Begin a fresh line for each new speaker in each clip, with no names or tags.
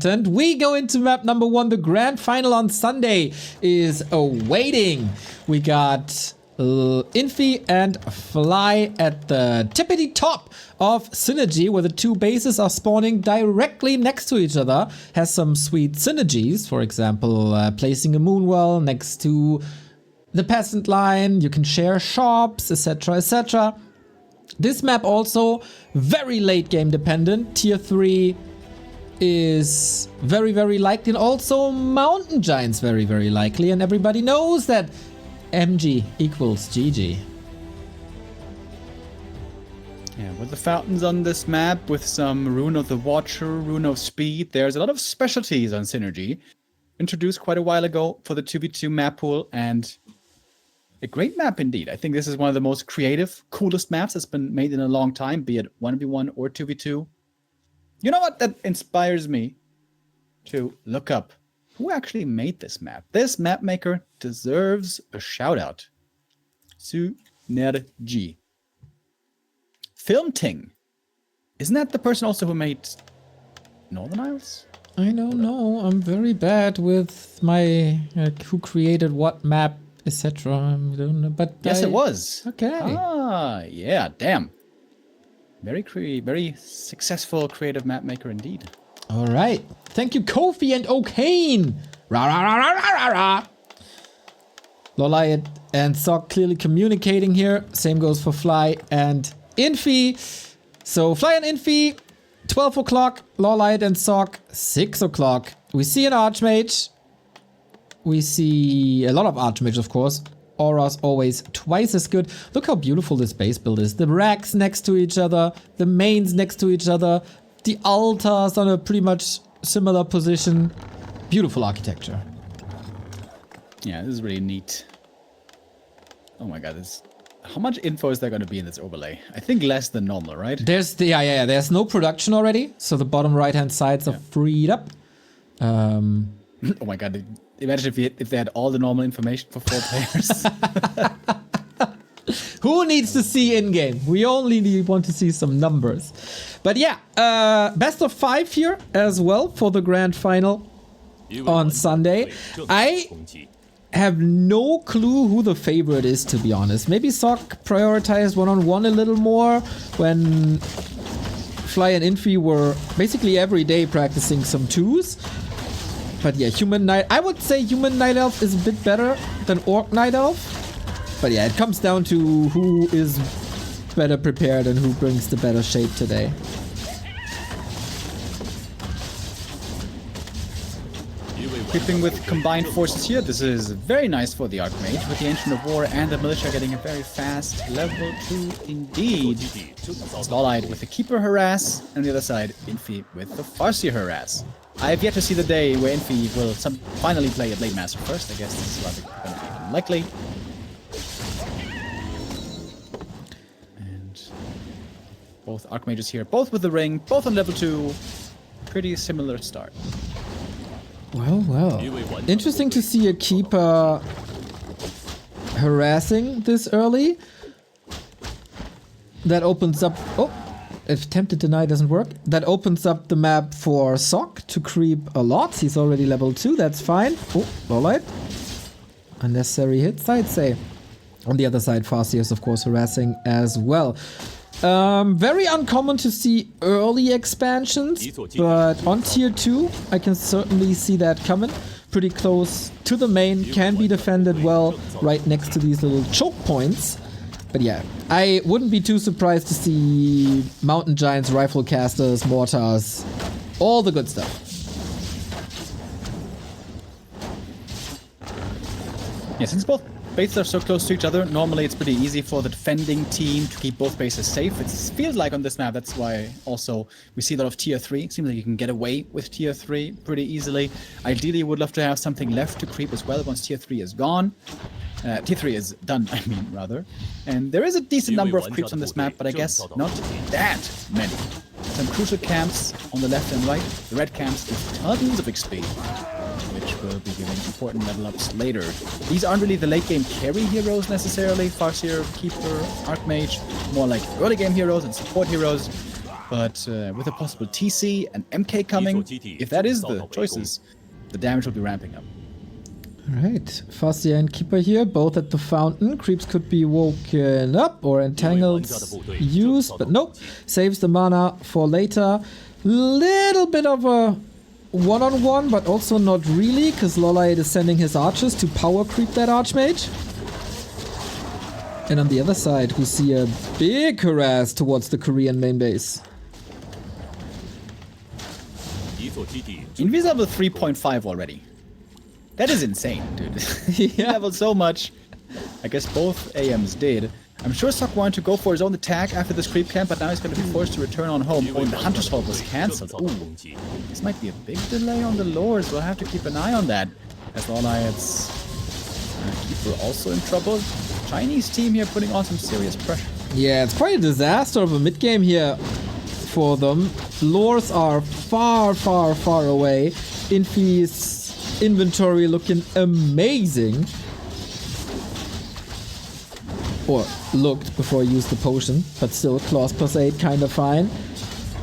We go into map number 1. The grand final on Sunday is awaiting. We got Infi and Fly at the tippity top of Synergy, where the two bases are spawning directly next to each other. Has some sweet synergies, for example, placing a moonwell next to the peasant line. You can share shops, etc, etc. This map also very late game dependent. Tier 3 is very, very likely, and also Mountain Giants very likely, and everybody knows that MG equals GG.
Yeah, with the fountains on this map, with some Rune of the Watcher, Rune of Speed, there's a lot of specialties on Synergy. Introduced quite a while ago for the 2v2 map pool, and a great map indeed. I think this is one of the most creative, coolest maps that's been made in a long time, be it 1v1 or 2v2. You know what? That inspires me to look up who actually made this map. This map maker deserves a shout out. Synergy. Filmting. Isn't that the person also who made Northern Isles?
I don't know. I'm very bad with my who created what map, etc. I don't know, but
yes, it was.
Okay.
Ah, yeah. Damn. Very successful creative map maker indeed.
All right. Thank you, Kofi and O'Kane. Rah, rah, rah, rah, rah, rah. LawLiet and Sok clearly communicating here. Same goes for Fly and Infi. So Fly and Infi, 12 o'clock. LawLiet and Sok, 6 o'clock. We see an Archmage. We see a lot of Archmages, of course. Aura's always twice as good. Look how beautiful this base build is. The racks next to each other, the mains next to each other, the altars on a pretty much similar position. Beautiful architecture.
Yeah, this is really neat. Oh my god, how much info is there going to be in this overlay? I think less than normal, right?
There's there's no production already, so the bottom right hand sides are freed up.
Oh my god, imagine if they had all the normal information for 4 players.
Who needs to see in-game? We only want to see some numbers. But yeah, best of 5 here as well for the grand final on Sunday. I have no clue who the favorite is, to be honest. Maybe Sok prioritized one-on-one a little more when Fly and Infi were basically every day practicing some 2s. But yeah, I would say Human Night Elf is a bit better than Orc Night Elf. But yeah, it comes down to who is better prepared and who brings the better shape today.
Keeping with combined forces here, this is very nice for the Archmage, with the Ancient of War and the Militia getting a very fast level 2 indeed. StarLeague with the Keeper Harass, and on the other side, Infi with the Farseer Harass. I have yet to see the day where Infi will finally play a Blade Master first. I guess this is rather going to be unlikely. And both Archmages here, both with the ring, both on level 2. Pretty similar start.
Well. Interesting to see a Keeper harassing this early. That opens up... Oh! If Tempted Deny doesn't work, that opens up the map for Sok to creep a lot. He's already level 2, that's fine. Oh, LawLiet. Unnecessary hits, I'd say. On the other side, Farseer is of course harassing as well. Very uncommon to see early expansions, but on tier 2, I can certainly see that coming. Pretty close to the main, can be defended well right next to these little choke points. But yeah, I wouldn't be too surprised to see Mountain Giants, Rifle Casters, Mortars, all the good stuff.
Yeah, since both bases are so close to each other, normally it's pretty easy for the defending team to keep both bases safe. It feels like on this map, that's why also we see a lot of tier 3. It seems like you can get away with tier 3 pretty easily. Ideally, you would love to have something left to creep as well once tier 3 is gone. Tier 3 is done, I mean, rather. And there is a decent number of creeps on this map, but I guess not that many. Some crucial camps on the left and right. The red camps with tons of XP, which will be giving important level ups later. These aren't really the late game carry heroes necessarily. Farseer, Keeper, Archmage, more like early game heroes and support heroes. But with a possible TC and MK coming, if that is the choices, the damage will be ramping up.
Alright, Fascia and Keeper here, both at the fountain. Creeps could be woken up or entangled used, but nope. Saves the mana for later. Little bit of a one-on-one, but also not really, because LawLiet is sending his archers to power creep that Archmage. And on the other side, we see a big harass towards the Korean main base.
Infi's level 3.5 already. That is insane, dude. He leveled so much. I guess both AMs did. I'm sure Sok wanted to go for his own attack after this creep camp, but now he's going to be forced to return on home. Oh, and the Hunter's Hold was cancelled. Ooh, this might be a big delay on the lures. We'll have to keep an eye on that. As LawLiet's Keeper also in trouble. Chinese team here putting on some serious pressure.
Yeah, it's quite a disaster of a mid-game here for them. Lures are far, far, far away. Infi's inventory looking amazing. Or looked before he used the potion, but still claws plus 8 kind of fine.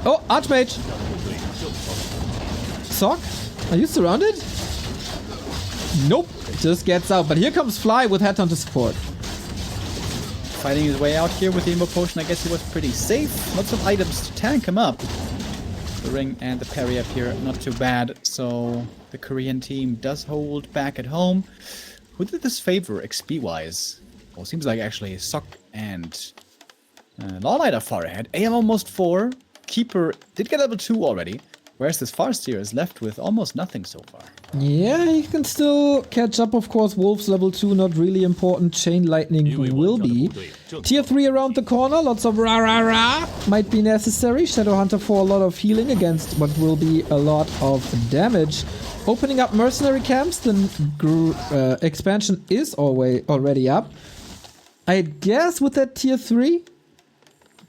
Oh, Archmage! Sok, are you surrounded? Nope, just gets out. But here comes Fly with Headhunter support.
Fighting his way out here with the Immo potion, I guess he was pretty safe. Lots of items to tank him up. The ring and the parry up here, not too bad. So the Korean team does hold back at home. Who did this favor XP-wise? Well, seems like actually Sok and LawLiet are far ahead. AM almost 4. Keeper did get level 2 already. Whereas this Farseer is left with almost nothing so far.
Yeah, he can still catch up, of course. Wolves level 2, not really important. Chain Lightning will be. Tier 3 around the corner, lots of rah-rah-rah might be necessary. Shadowhunter for a lot of healing against what will be a lot of damage. Opening up mercenary camps, the expansion is already up. I guess with that tier 3,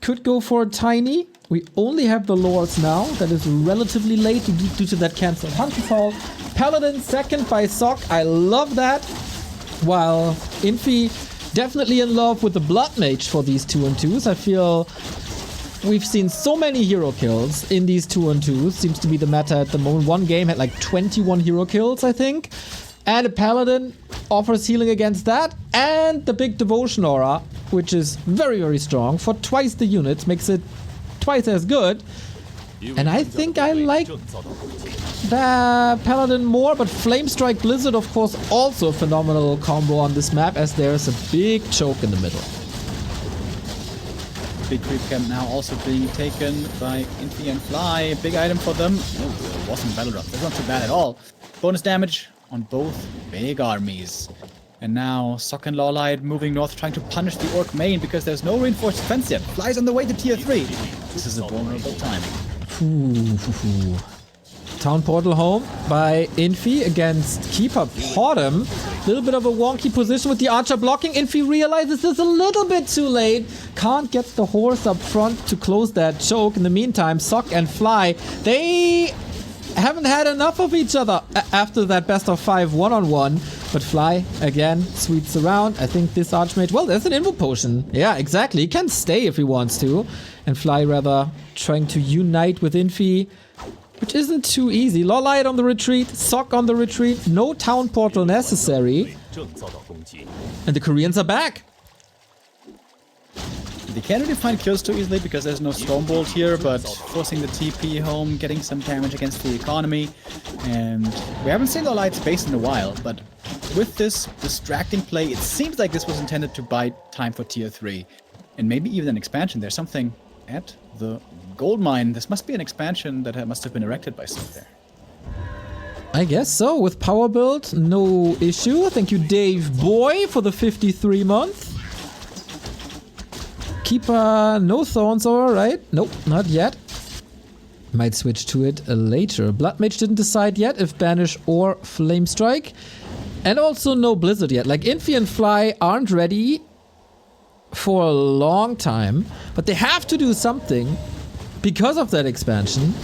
could go for a tiny. We only have the lords now. That is relatively late due to that cancelled Hunter's Hold. Paladin second by Sok. I love that. While Infi definitely in love with the Blood Mage for these 2-on-2s. I feel we've seen so many hero kills in these 2-on-2s. Seems to be the meta at the moment. One game had like 21 hero kills, I think. And a Paladin offers healing against that. And the big Devotion Aura, which is very, very strong. For twice the units, makes it twice as good. And I think I like the Paladin more, but Flame Strike Blizzard, of course, also a phenomenal combo on this map, as there's a big choke in the middle.
Big creep camp now also being taken by Infi and Fly. Big item for them. Oh, it wasn't battle run. That's not too bad at all. Bonus damage on both big armies. And now Sok and LawLiet moving north, trying to punish the Orc main because there's no reinforced defense yet. Fly's on the way to tier 3. This is a vulnerable timing.
Town portal home by Infi against Keeper Bottom. Little bit of a wonky position with the archer blocking. Infi realizes this a little bit too late. Can't get the horse up front to close that choke. In the meantime, Sok and Fly, they haven't had enough of each other after that best of 5 one-on-one. But Fly, again, sweeps around. I think this Archmage... Well, there's an Invo Potion. Yeah, exactly. He can stay if he wants to. And Fly, rather, trying to unite with Infi, which isn't too easy. LawLiet on the retreat. Sok on the retreat. No town portal necessary. And the Koreans are back.
They can't really find kills too easily because there's no Stormbolt here, but forcing the TP home, getting some damage against the economy. And we haven't seen LawLiet's base in a while, but with this distracting play, it seems like this was intended to buy time for tier 3. And maybe even an expansion. There's something at the gold mine. This must be an expansion that must have been erected by Sok there.
I guess so. With power build, no issue. Thank you, Dave Boy, for the 53 month. Keeper, no thorns, alright. Nope, not yet. Might switch to it later. Blood Mage didn't decide yet if Banish or Flame Strike. And also no Blizzard yet. Like, Infi and Fly aren't ready for a long time. But they have to do something because of that expansion.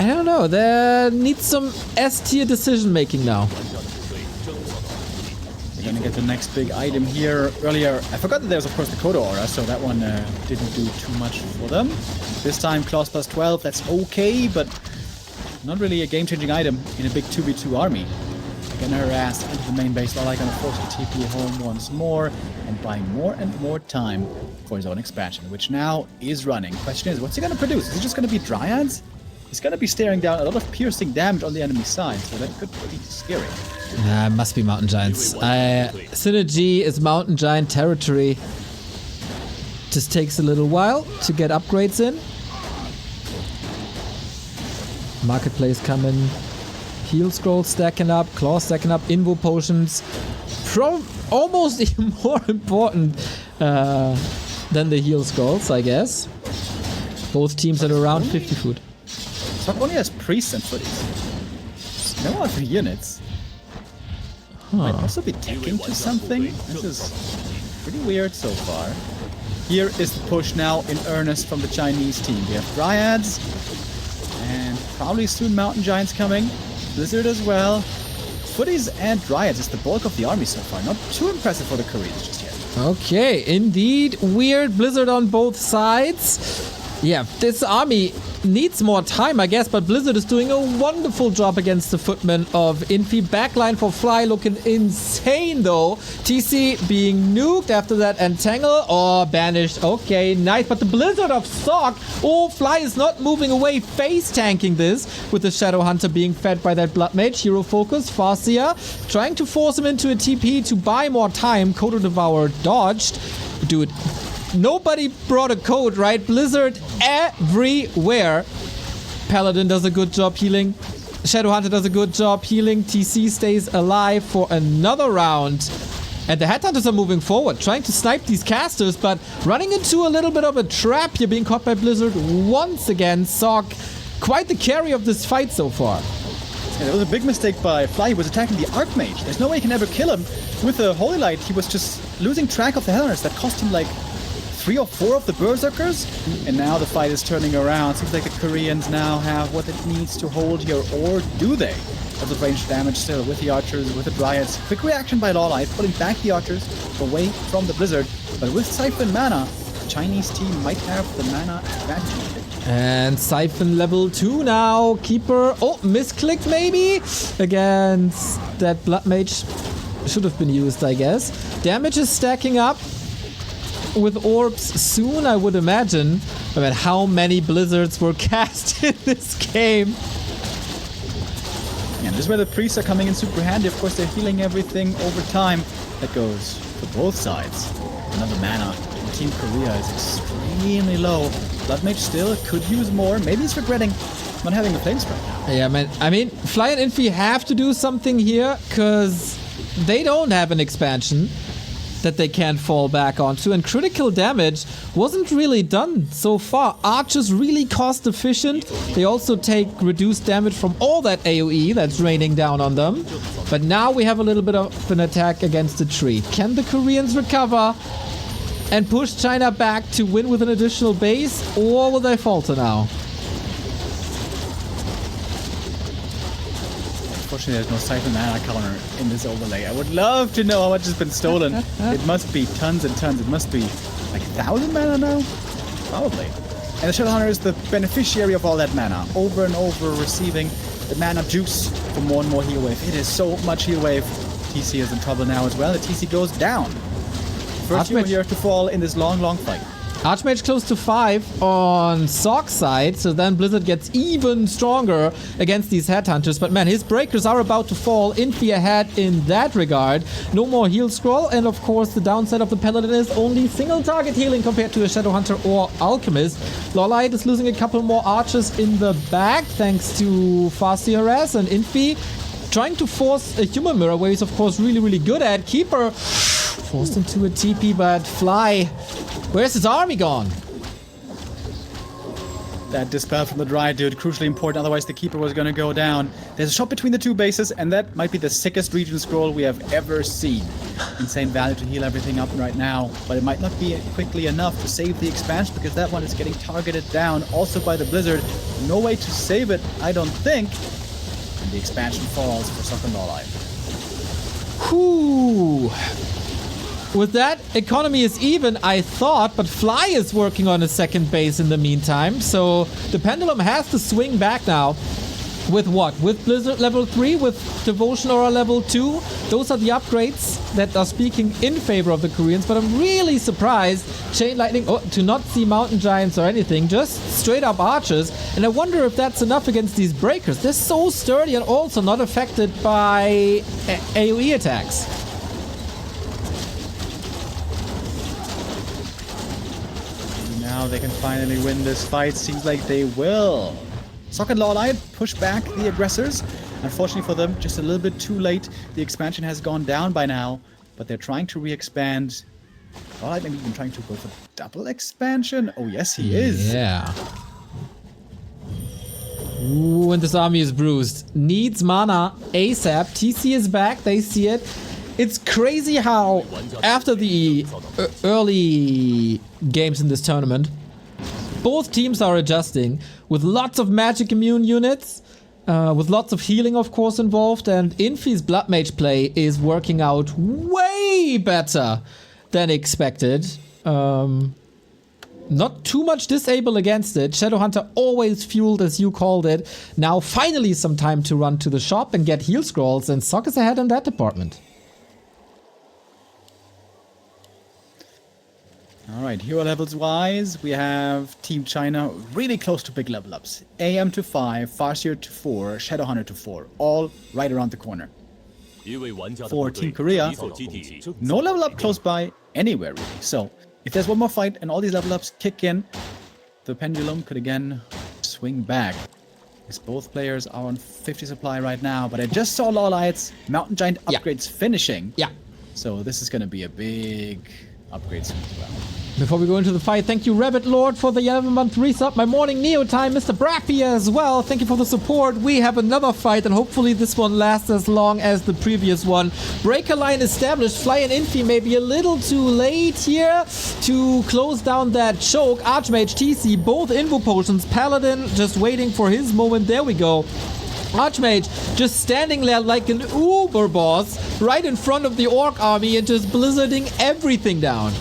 I don't know. There needs some S-tier decision making now.
They're gonna get the next big item here. Earlier, I forgot that there was, of course, the Kodo Aura, so that one didn't do too much for them. This time, Claws plus 12, that's okay, but not really a game-changing item in a big 2v2 army. Getting her ass into the main base. LawLiet gonna force the TP home once more and buy more and more time for his own expansion, which now is running. Question is, what's he gonna produce? Is it just gonna be Dryads? He's gonna be staring down a lot of piercing damage on the enemy side, so that could be scary.
Must be Mountain Giants. Synergy is Mountain Giant territory. Just takes a little while to get upgrades in. Marketplace coming. Heal scrolls stacking up, claws stacking up, invo potions. Almost even more important than the heal scrolls, I guess. Both teams at around 50 food.
Sok only has priests and footies. No other units. Might also be taking to something. This is pretty weird so far. Here is the push now in earnest from the Chinese team. We have Dryads and probably soon Mountain Giants coming. Blizzard as well. Footies and Dryads is the bulk of the army so far. Not too impressive for the Koreans just yet.
Okay, indeed. Weird Blizzard on both sides. Yeah, this army needs more time, I guess, but Blizzard is doing a wonderful job against the footmen of Infi. Backline for Fly looking insane, though. TC being nuked after that entangle or banished. Okay, nice, but the Blizzard of Sok. Oh, Fly is not moving away, face tanking this with the Shadow Hunter being fed by that Blood Mage. Hero focus, Farseer trying to force him into a TP to buy more time. Kodo Devourer dodged. Dude, nobody brought a code, right? Blizzard everywhere. Paladin does a good job healing. Shadowhunter does a good job healing. TC stays alive for another round. And the Headhunters are moving forward, trying to snipe these casters, but running into a little bit of a trap here, being caught by Blizzard once again. Sok, quite the carry of this fight so far.
Yeah, that was a big mistake by Fly. He was attacking the Archmage. There's no way he can ever kill him. With the Holy Light, he was just losing track of the Headhunters. That cost him like 3 or 4 of the Berserkers, and now the fight is turning around. Seems like the Koreans now have what it needs to hold here, or do they? Lots of ranged damage still with the Archers, with the Dryads. Quick reaction by LawLiet, pulling back the Archers away from the Blizzard, but with Siphon mana, the Chinese team might have the mana advantage.
And Siphon level 2 now. Keeper, oh, misclick maybe? Against that Blood Mage. Should have been used, I guess. Damage is stacking up with orbs soon, I would imagine. I mean, how many Blizzards were cast in this game?
And this is where the priests are coming in super handy. Of course, they're healing everything over time. That goes for both sides. Another mana. Team Korea is extremely low. Blood Mage still could use more. Maybe he's regretting not having a flame strike now.
Yeah, man. I mean, Fly and Infi have to do something here because they don't have an expansion that they can't fall back onto, and critical damage wasn't really done so far. Archers really cost efficient. They also take reduced damage from all that AoE that's raining down on them. But now we have a little bit of an attack against the tree. Can the Koreans recover and push China back to win with an additional base, or will they falter now?
Unfortunately, there's no Siphon mana counter in this overlay. I would love to know how much has been stolen. It must be tons and tons. It must be like 1,000 mana now? Probably. And the Shadowhunter is the beneficiary of all that mana. Over and over receiving the mana juice for more and more heal wave. It is so much heal wave. TC is in trouble now as well. The TC goes down. First hero here to fall in this long, long fight.
Archmage close to 5 on Sok's side, so then Blizzard gets even stronger against these Headhunters. But man, his breakers are about to fall. Infi ahead in that regard. No more heal scroll, and of course the downside of the Paladin is only single target healing compared to a Shadowhunter or Alchemist. LawLiet is losing a couple more Archers in the back thanks to Farseer and Infi trying to force a Human Mirror, where he's of course really, really good at. Keeper forced into a TP, but Fly, where's his army gone?
That dispel from the Dryad dude, crucially important, otherwise the Keeper was gonna go down. There's a shot between the two bases, and that might be the sickest region scroll we have ever seen. Insane value to heal everything up right now, but it might not be quickly enough to save the expansion, because that one is getting targeted down, also by the Blizzard. No way to save it, I don't think. And the expansion falls for Sok LawLiet.
Whew. With that, economy is even, I thought, but Fly is working on a second base in the meantime. So the pendulum has to swing back now. With what? With Blizzard level 3, with Devotion Aura level 2. Those are the upgrades that are speaking in favor of the Koreans. But I'm really surprised, Chain Lightning, to not see Mountain Giants or anything. Just straight up archers. And I wonder if that's enough against these breakers. They're so sturdy and also not affected by AoE attacks.
Now they can finally win this fight. Seems like they will. Sok LawLiet push back the aggressors. Unfortunately for them, just a little bit too late. The expansion has gone down by now, but they're trying to re-expand. LawLiet maybe even trying to go for double expansion. Oh yes, he is.
Yeah. Ooh, and this army is bruised. Needs mana ASAP. TC is back. They see it. It's crazy how after the early games in this tournament, both teams are adjusting with lots of magic immune units, with lots of healing, of course, involved. And Infi's Blood Mage play is working out way better than expected. Not too much disable against it. Shadowhunter always fueled, as you called it. Now finally some time to run to the shop and get heal scrolls, and Sok is ahead in that department.
Alright, hero levels wise, we have Team China really close to big level ups. AM to 5, Farseer to 4, Shadowhunter to 4, all right around the corner. For Team Korea, no level up close by anywhere really. So, if there's one more fight and all these level ups kick in, the pendulum could again swing back. Because both players are on 50 supply right now, but I just saw LawLiet's Mountain Giant upgrades finishing.
Yeah.
So this is going to be a big upgrade soon as well.
Before we go into the fight, thank you Rabbit Lord for the 11-month resub. My morning Neo time, Mr. Brappy as well. Thank you for the support. We have another fight and hopefully this one lasts as long as the previous one. Breaker line established. Fly and Infi may be a little too late here to close down that choke. Archmage TC, both Invo potions. Paladin just waiting for his moment. There we go. Archmage just standing there like an uber boss right in front of the Orc army and just blizzarding everything down.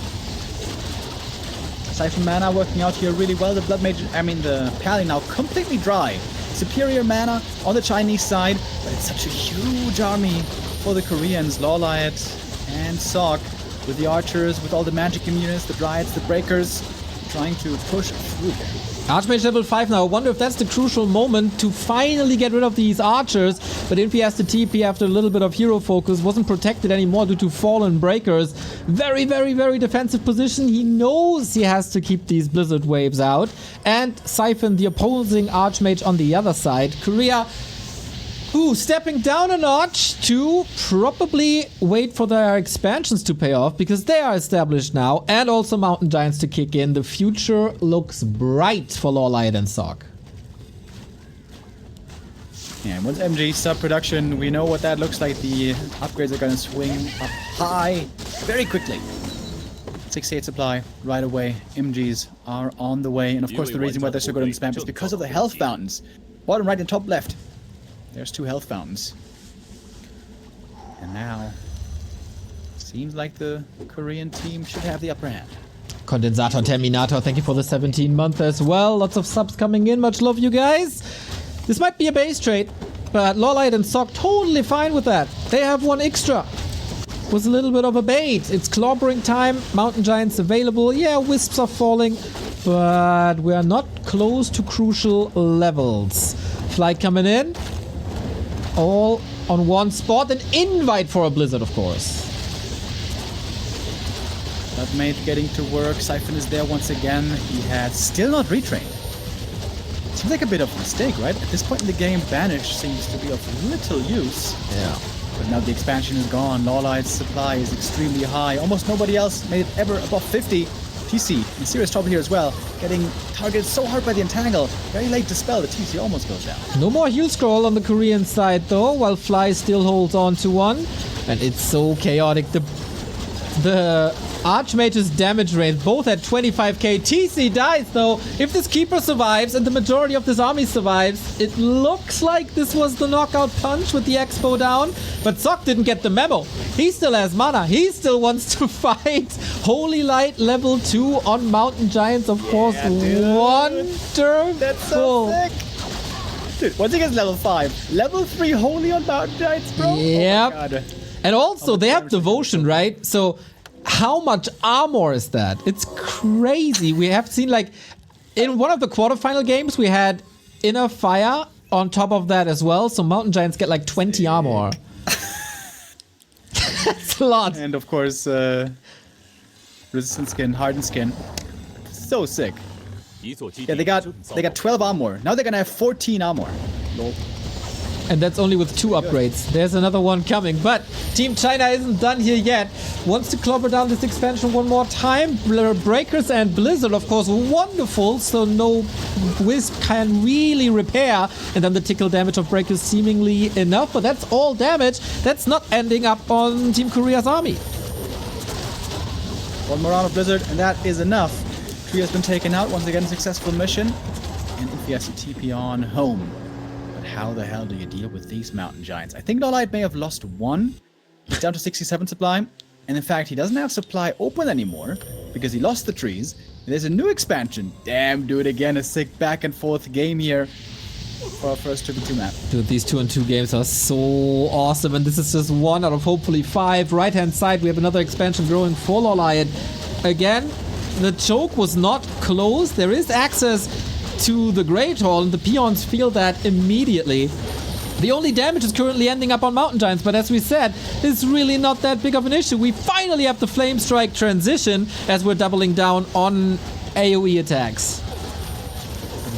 Siphon mana working out here really well. The the Paladin now completely dry. Superior mana on the Chinese side, but it's such a huge army for the Koreans. LawLiet and Sok with the archers, with all the magic immunities, the Dryads, the Breakers, trying to push through here.
Archmage level 5 now. I wonder if that's the crucial moment to finally get rid of these archers. But Infi has to TP after a little bit of hero focus. Wasn't protected anymore due to fallen breakers. Very, very, very defensive position. He knows he has to keep these blizzard waves out. And Siphon, the opposing Archmage on the other side. Korea, stepping down a notch to probably wait for their expansions to pay off because they are established now, and also Mountain Giants to kick in. The future looks bright for LawLiet and Sok.
Yeah, and once MG sub production, we know what that looks like. The upgrades are going to swing up high very quickly. 68 supply right away. MGs are on the way, and of course the reason why they're so good on this map is because of the health fountains. Bottom right and top left. There's 2 health fountains. And now, seems like the Korean team should have the upper hand.
Condensator Terminator, thank you for the 17-month as well. Lots of subs coming in. Much love, you guys. This might be a base trade, but LawLiet and Sok totally fine with that. They have one extra. Was a little bit of a bait. It's clobbering time. Mountain Giants available. Yeah, wisps are falling, but we are not close to crucial levels. Fly coming in. All on one spot. An invite for a blizzard, of course.
Bloodmage getting to work. Siphon is there once again. He has still not retrained. Seems like a bit of a mistake, right? At this point in the game, Banish seems to be of little use.
Yeah.
But now the expansion is gone. LawLiet's supply is extremely high. Almost nobody else made it ever above 50. TC in serious trouble here as well. Getting targeted so hard by the Entangle. Very late dispel. The TC almost goes down.
No more heal scroll on the Korean side though, while Fly still holds on to one. And it's so chaotic. The the Archmage's damage range, both at 25k. TC dies though. If this Keeper survives and the majority of this army survives, it looks like this was the knockout punch with the Expo down. But Sok didn't get the memo. He still has mana. He still wants to fight. Holy Light level 2 on Mountain Giants, of course. Wonderful.
That's so sick. Dude, once he gets level 5, level 3 Holy on Mountain Giants, bro?
Yep.
Oh my God.
And also, they have Devotion, right? So, how much armor is that? It's crazy. We have seen, like, in one of the quarterfinal games, we had Inner Fire on top of that as well. So, Mountain Giants get, like, 20 armor. That's a lot.
And, of course, Resistant Skin, Hardened Skin. So sick. Yeah, they got 12 armor. Now they're gonna have 14 armor. Lol.
And that's only with 2 upgrades. There's another one coming. But Team China isn't done here yet. Wants to clobber down this expansion one more time. Breakers and Blizzard, of course, wonderful. So no Wisp can really repair. And then the tickle damage of Breakers seemingly enough. But that's all damage. That's not ending up on Team Korea's army.
One more round of Blizzard, and that is enough. Tree has been taken out. Once again, successful mission. And Infi has to TP on home. But how the hell do you deal with these Mountain Giants? I think LawLiet may have lost one. He's down to 67 supply. And in fact, he doesn't have supply open anymore because he lost the trees. And there's a new expansion. Damn, dude, again, a sick back and forth game here for our first 2v2 map.
Dude, these 2-on-2 games are so awesome. And this is just 1 out of hopefully 5. Right-hand side, we have another expansion growing for LawLiet. Again, the choke was not closed. There is access to the Great Hall, and the peons feel that immediately. The only damage is currently ending up on Mountain Giants, but as we said, it's really not that big of an issue. We finally have the Flame Strike transition as we're doubling down on AoE attacks.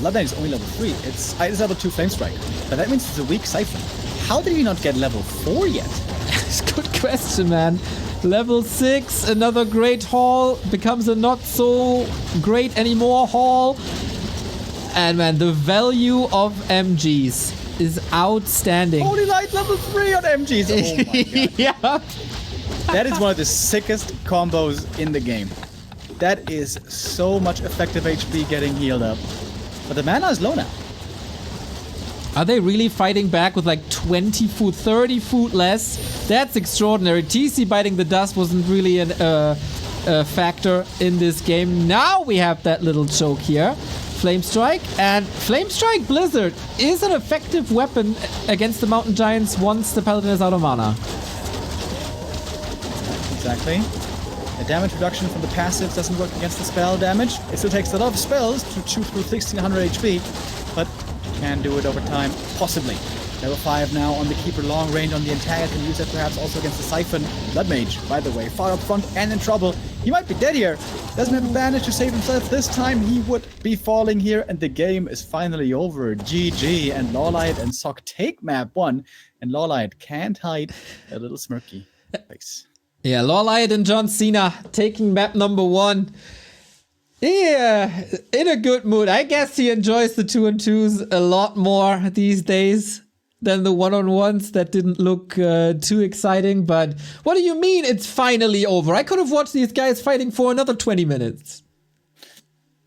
Bloodline is only level 3. It's level 2 Flame Strike, but that means it's a weak Siphon. How did he not get level 4 yet?
It's a good question, man. Level 6, another Great Hall, becomes a not so great anymore Hall. And man, the value of MGs is outstanding.
Holy Light level 3 on MGs. Oh my God.
Yeah.
That is one of the sickest combos in the game. That is so much effective HP getting healed up. But the mana is low now.
Are they really fighting back with like 20 food, 30 food less? That's extraordinary. TC biting the dust wasn't really a factor in this game. Now we have that little choke here. Flame Strike. And Flame Strike Blizzard is an effective weapon against the Mountain Giants once the Paladin is out of mana.
Exactly. The damage reduction from the passives doesn't work against the spell damage. It still takes a lot of spells to chew through 1600 HP, but can do it over time, possibly. Level 5 now on the Keeper, long range on the antagonist, and use that perhaps also against the Siphon. Blood Mage, by the way, far up front and in trouble. He might be dead here. Doesn't have a bandage to save himself. This time he would be falling here, and the game is finally over. GG, and LawLiet and Sok take map 1, and LawLiet can't hide a little smirky face.
Yeah, LawLiet and John Cena taking map number 1. Yeah, in a good mood. I guess he enjoys the 2-on-2s a lot more these days than the 1-on-1s that didn't look too exciting. But what do you mean it's finally over? I could have watched these guys fighting for another 20 minutes.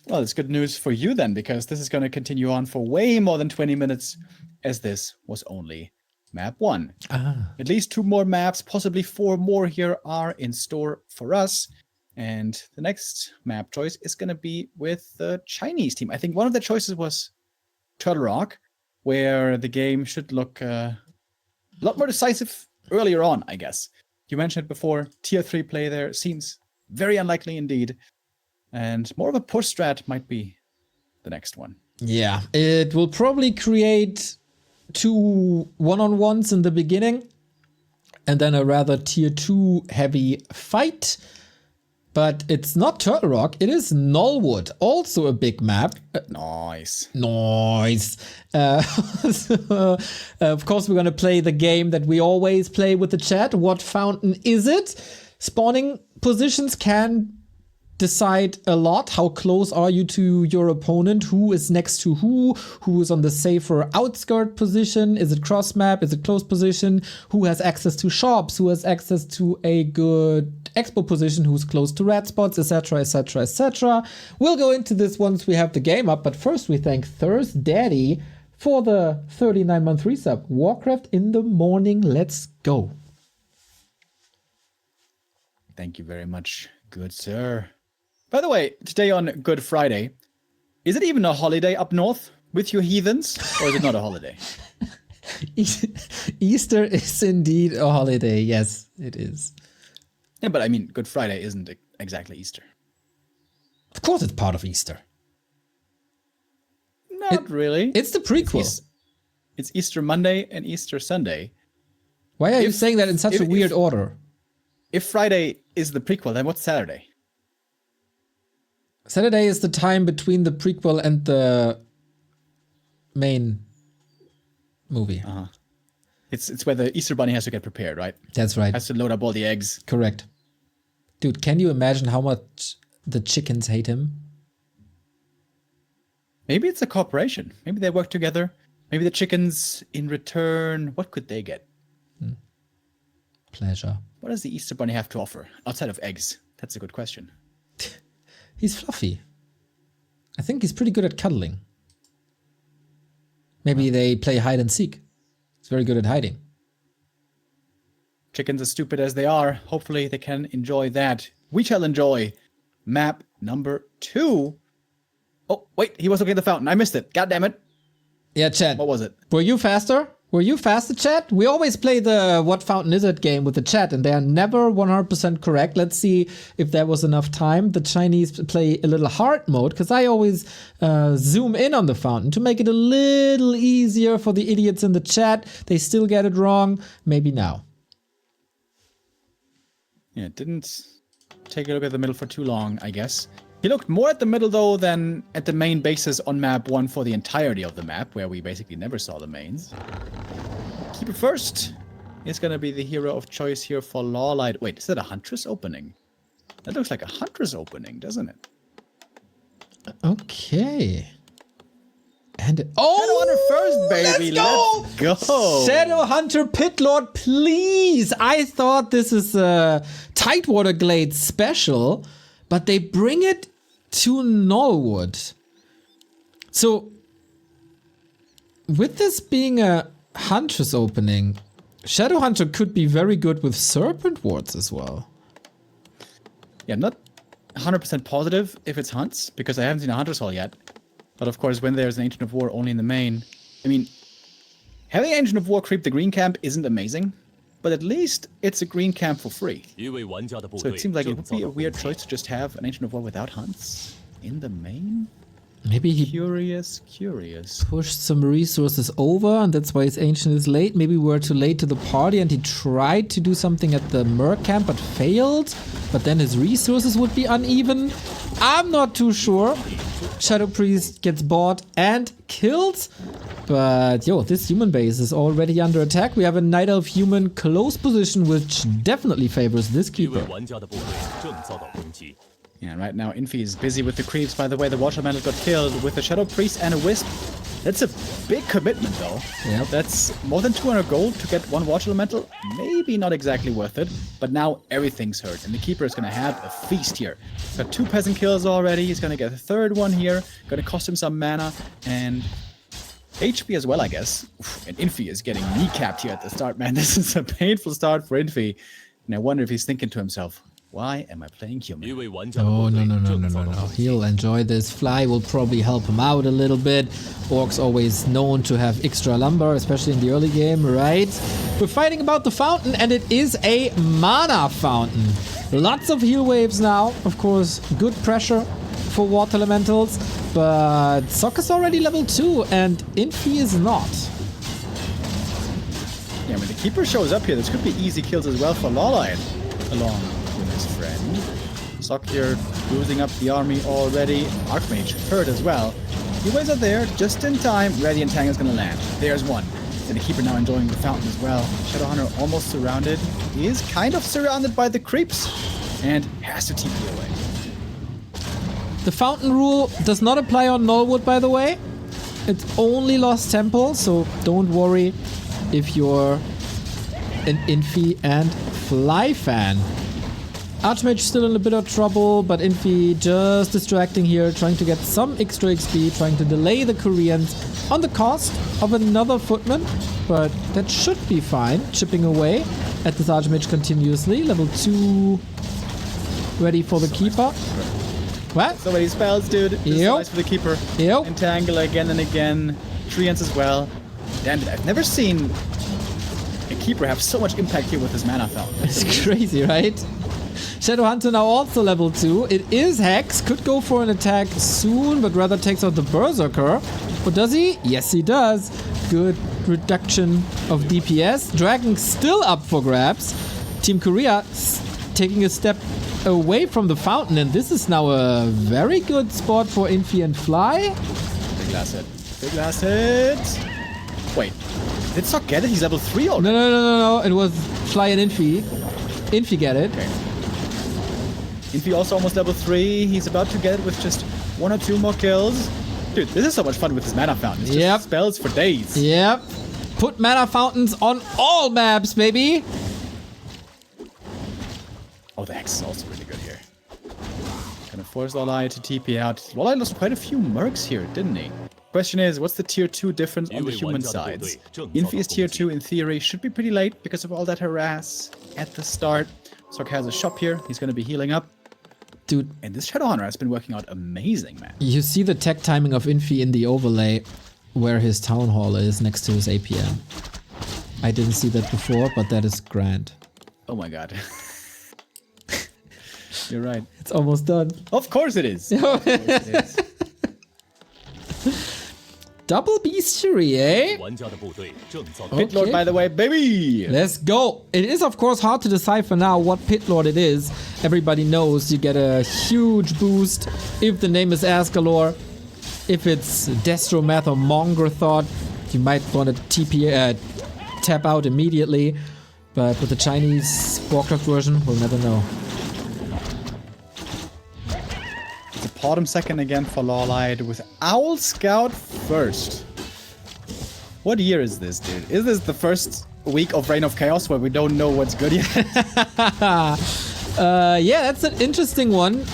Well, it's good news for you then, because this is going to continue on for way more than 20 minutes, as this was only map 1. At least 2 more maps, possibly 4 more here are in store for us. And the next map choice is going to be with the Chinese team. I think one of the choices was Turtle Rock, where the game should look a lot more decisive earlier on, I guess. You mentioned it before, tier 3 play there seems very unlikely indeed. And more of a push strat might be the next one.
Yeah, it will probably create 2 1-on-1s in the beginning, and then a rather tier 2 heavy fight. But it's not Turtle Rock, it is Norwood, also a big map.
Nice.
Nice. Of course, we're going to play the game that we always play with the chat. What fountain is it? Spawning positions can decide a lot. How close are you to your opponent? Who is next to who is on the safer outskirt position? Is it cross map? Is it close position? Who has access to shops? Who has access to a good expo position? Who's close to red spots, etc, etc, etc. We'll go into this once we have the game up, but first we thank Thirst Daddy for the 39-month resub. Warcraft in the morning, let's go.
Thank you very much, good sir. By the way, today on Good Friday, is it even a holiday up north with your heathens, or is it not a holiday?
Easter is indeed a holiday, yes, it is.
Yeah, but I mean, Good Friday isn't exactly Easter.
Of course it's part of Easter.
Not really.
It's the prequel.
It's Easter Monday and Easter Sunday.
Why are you saying that in such a weird order?
If Friday is the prequel, then what's Saturday?
Saturday is the time between the prequel and the main movie.
Uh-huh. It's where the Easter Bunny has to get prepared, right?
That's right.
Has to load up all the eggs.
Correct. Dude, can you imagine how much the chickens hate him?
Maybe it's a cooperation. Maybe they work together. Maybe the chickens, in return, what could they get?
Pleasure.
What does the Easter Bunny have to offer outside of eggs? That's a good question.
He's fluffy. I think he's pretty good at cuddling. Maybe they play hide and seek. He's very good at hiding.
Chickens, as stupid as they are, hopefully they can enjoy that. We shall enjoy map number 2. Oh, wait, he was looking at the fountain. I missed it. God damn it.
Yeah, chat.
What was it?
Were you faster? Were you faster, chat? We always play the What Fountain Is It game with the chat, and they are never 100% correct. Let's see if there was enough time. The Chinese play a little hard mode, because I always zoom in on the fountain to make it a little easier for the idiots in the chat. They still get it wrong. Maybe now.
Yeah, it didn't take a look at the middle for too long, I guess. He looked more at the middle, though, than at the main bases on map 1 for the entirety of the map, where we basically never saw the mains. Keeper first is going to be the hero of choice here for LawLiet. Wait, is that a Huntress opening? That looks like a Huntress opening, doesn't it?
Okay. And
Shadowhunter first, baby. Let's go.
Shadowhunter Pitlord, please. I thought this is a Tidewater Glade special, but they bring it to Norwood. So, with this being a Huntress opening, Shadowhunter could be very good with Serpent Wards as well.
Yeah, I'm not 100% positive if it's Hunts, because I haven't seen a Hunter's Hall yet. But of course, when there's an Ancient of War only in the main, I mean, having Ancient of War creep the green camp isn't amazing, but at least it's a green camp for free. So it seems like it would be a weird choice to just have an Ancient of War without Hunts in the main.
Maybe he
Curious.
pushed some resources over, and that's why his Ancient is late. Maybe we're too late to the party, and he tried to do something at the Merc camp, but failed. But then his resources would be uneven. I'm not too sure. Shadow Priest gets bought and killed. But yo, this human base is already under attack. We have a Night Elf human close position, which definitely favors this keeper.
Yeah, right now Infi is busy with the creeps. By the way, the Watcher Mantle got killed with a Shadow Priest and a Wisp. That's a big commitment, though.
Yep.
That's more than 200 gold to get one Watch Elemental. Maybe not exactly worth it, but now everything's hurt, and the Keeper is going to have a feast here. Got 2 peasant kills already. He's going to get a 3rd one here. Going to cost him some mana and HP as well, I guess. Oof, and Infi is getting kneecapped here at the start, man. This is a painful start for Infi. And I wonder if he's thinking to himself, why am I playing human?
Oh, no. He'll enjoy this. Fly will probably help him out a little bit. Orcs always known to have extra lumber, especially in the early game, right? We're fighting about the fountain, and it is a mana fountain. Lots of heal waves now. Of course, good pressure for water elementals. But Sok is already level 2, and Infi is not.
Yeah, when the Keeper shows up here, this could be easy kills as well for LawLiet, along with his friend. Sok here losing up the army already. Archmage hurt as well. He waves up there just in time. Radiant Tang is going to land. There's one. And the Keeper now enjoying the fountain as well. Shadowhunter almost surrounded. He is kind of surrounded by the creeps and has to TP away.
The fountain rule does not apply on Norwood, by the way. It's only Lost Temple, so don't worry if you're an Infi and Fly fan. Archmage still in a bit of trouble, but Infi just distracting here, trying to get some extra XP, trying to delay the Koreans on the cost of another footman, but that should be fine. Chipping away at this Archmage continuously. Level 2 ready for the Keeper. What?
So many spells, dude. This is nice for the Keeper.
Yep.
Entangle again and again. Treants as well. Damn it, I've never seen a Keeper have so much impact here with his mana fountain.
It's crazy, right? Shadowhunter now also level 2. It is Hex. Could go for an attack soon, but rather takes out the Berserker. But does he? Yes, he does. Good reduction of DPS. Dragon still up for grabs. Team Korea taking a step away from the fountain, and this is now a very good spot for Infi and Fly.
Big last hit. Big last hit. Wait, did Sok get it? He's level 3 already.
No. It was Fly and Infi. Infi get it.
Okay. Infi also almost level 3. He's about to get it with just 1 or 2 more kills. Dude, this is so much fun with his mana fountain. It's just spells for days.
Yep. Put mana fountains on all maps, baby.
Oh, the Hex is also really good here. Gonna force LawLiet to TP out. LawLiet lost quite a few mercs here, didn't he? Question is, what's the tier 2 difference on the human sides? Infi is tier 2 in theory, should be pretty late because of all that harass at the start. Sok has a shop here, he's gonna be healing up.
Dude.
And this Shadowhunter has been working out amazing, man.
You see the tech timing of Infi in the overlay where his town hall is next to his APM. I didn't see that before, but that is grand.
Oh my god. You're right.
It's almost done.
Of course it is. Of course it is.
Double bestiary, eh?
Pit Lord, by the way, baby!
Let's go! It is, of course, hard to decipher now what Pit Lord it is. Everybody knows you get a huge boost if the name is Asgalore. If it's Destromath or Mongrethought, you might want to tap out immediately. But with the Chinese Warcraft version, we'll never know.
Bottom second again for LawLiet with Owl Scout first. What year is this, dude? Is this the first week of Reign of Chaos where we don't know what's good yet?
Yeah, that's an interesting one.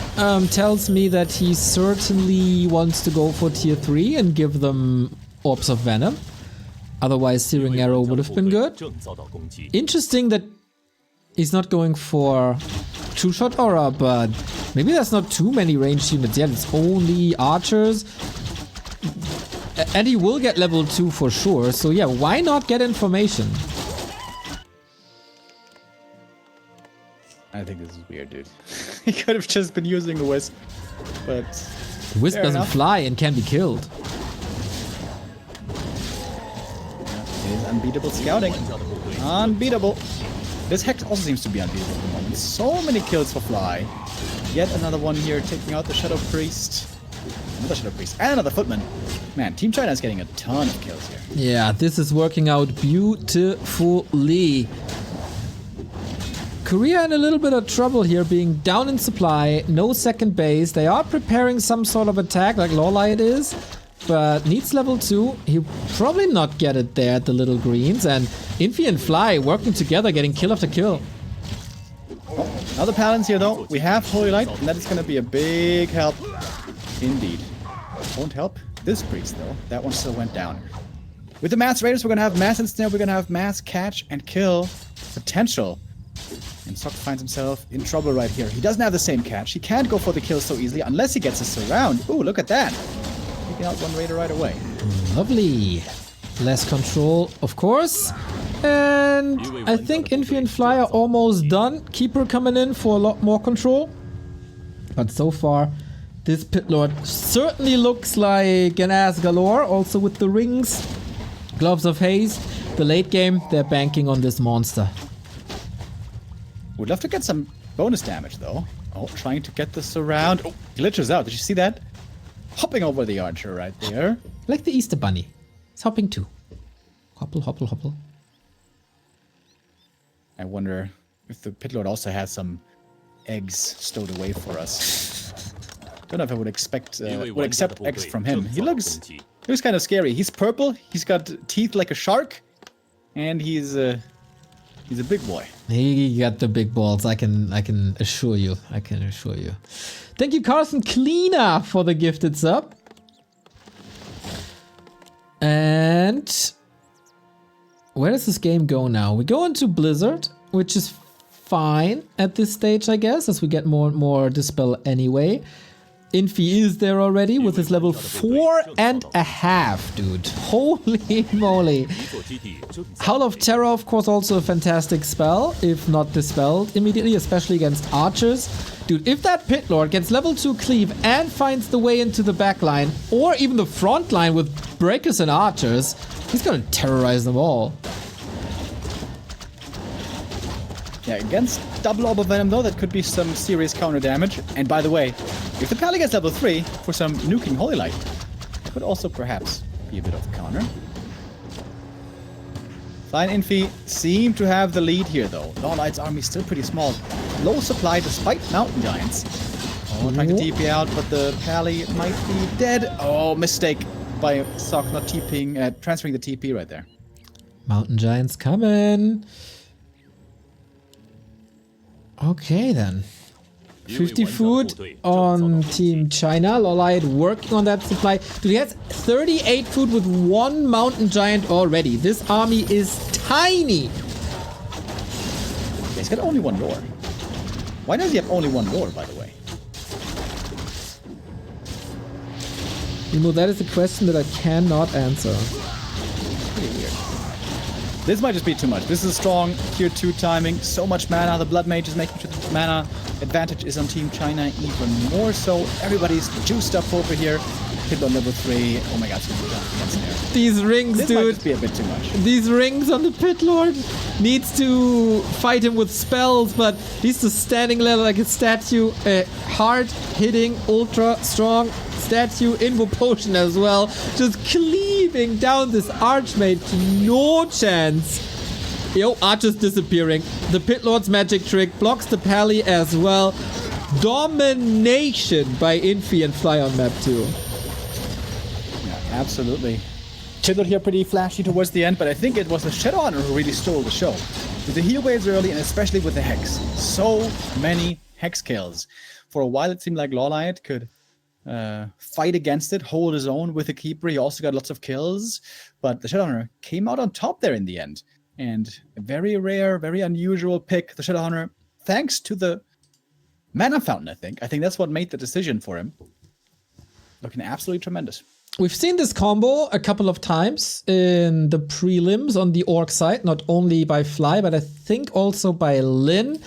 Tells me that he certainly wants to go for tier 3 and give them Orbs of Venom. Otherwise, Searing Arrow would have been good. Interesting that he's not going for two-shot aura, but maybe there's not too many ranged units yet. It's only archers. And he will get level 2 for sure. So yeah, why not get information?
I think this is weird, dude. He could have just been using the Wisp, but...
Wisp doesn't fly and can be killed.
Yeah, it is unbeatable scouting. Unbeatable. This Hex also seems to be unbeatable at the moment. So many kills for Fly. Yet another one here taking out the Shadow Priest. Another Shadow Priest. And another Footman. Man, Team China is getting a ton of kills here.
Yeah, this is working out beautifully. Korea in a little bit of trouble here, being down in supply. No second base. They are preparing some sort of attack like LawLiet is. But needs level 2. He'll probably not get it there at the little greens. And Infi and Fly working together, getting kill after kill.
Oh, another Paladins here though. We have Holy Light, and that is going to be a big help. Indeed. Won't help this priest though. That one still went down. With the Mass Raiders, we're going to have Mass Ensnare, we're going to have Mass Catch and Kill potential. And Sok finds himself in trouble right here. He doesn't have the same catch. He can't go for the kill so easily unless he gets a surround. Ooh, look at that. Taking out one Raider right away.
Lovely. Less control, of course. And I think Infi and Fly are almost done. Keeper coming in for a lot more control. But so far, this Pit Lord certainly looks like an Asgalore. Also with the rings, Gloves of Haste. The late game, they're banking on this monster.
Would love to get some bonus damage though. Oh, trying to get the surround. Oh, glitches out. Did you see that? Hopping over the archer right there.
Like the Easter Bunny. It's hopping too. Hopple, hopple, hopple.
I wonder if the Pit Lord also has some eggs stowed away for us. Don't know if I would accept X from him. He looks kind of scary. He's purple. He's got teeth like a shark, and he's a big boy.
He got the big balls. I can assure you. I can assure you. Thank you, Carson Cleaner, for the gifted sub. And where does this game go now? We go into Blizzard, which is fine at this stage, I guess, as we get more and more Dispel anyway. Infi is there already with his level 4.5, dude. Holy moly. Howl of Terror, of course, also a fantastic spell, if not dispelled immediately, especially against archers. Dude, if that Pit Lord gets level 2 cleave and finds the way into the back line, or even the front line with breakers and archers, he's gonna terrorize them all.
Yeah, against double Orb of Venom though, that could be some serious counter damage. And by the way, if the Pally gets level 3 for some nuking Holy Light, it could also perhaps be a bit of a counter. Fly and Infi seem to have the lead here though. LawLiet's army is still pretty small. Low supply despite Mountain Giants. Oh, trying to TP out, but the Pally might be dead. Oh, mistake by Sok not TPing, transferring the TP right there.
Mountain Giants coming. Okay then. 50 food on Team China. LawLiet working on that supply. Dude, he has 38 food with 1 Mountain Giant already. This army is tiny.
He's got only 1 lore. Why does he have only 1 lore, by the way?
You know, that is a question that I cannot answer.
Pretty weird. This might just be too much. This is strong tier 2 timing. So much mana. The Blood Mage is making sure the mana advantage is on Team China even more so. Everybody's juiced up over here. Hit on level 3. Oh my god, so there.
These rings,
this
dude.
Might just be a bit too much.
These rings on the Pit Lord. Needs to fight him with spells, but he's just standing there like a statue. Hard hitting, ultra strong statue, Invo Potion as well. Just cleaving down this Archmage. No chance. Yo, Archer's disappearing. The Pit Lord's magic trick blocks the Pally as well. Domination by Infi and Fly on map 2.
Yeah, absolutely. Chidled here pretty flashy towards the end, but I think it was the Shadowhunter who really stole the show. With the heal waves early and especially with the Hex. So many Hex kills. For a while it seemed like LawLiet could fight against it, hold his own with the Keeper. He also got lots of kills, but the Shadowhunter came out on top there in the end. And a very rare, very unusual pick, the Shadowhunter, thanks to the Mana Fountain, I think. I think that's what made the decision for him. Looking absolutely tremendous.
We've seen this combo a couple of times in the prelims on the Orc side, not only by Fly, but I think also by Lin.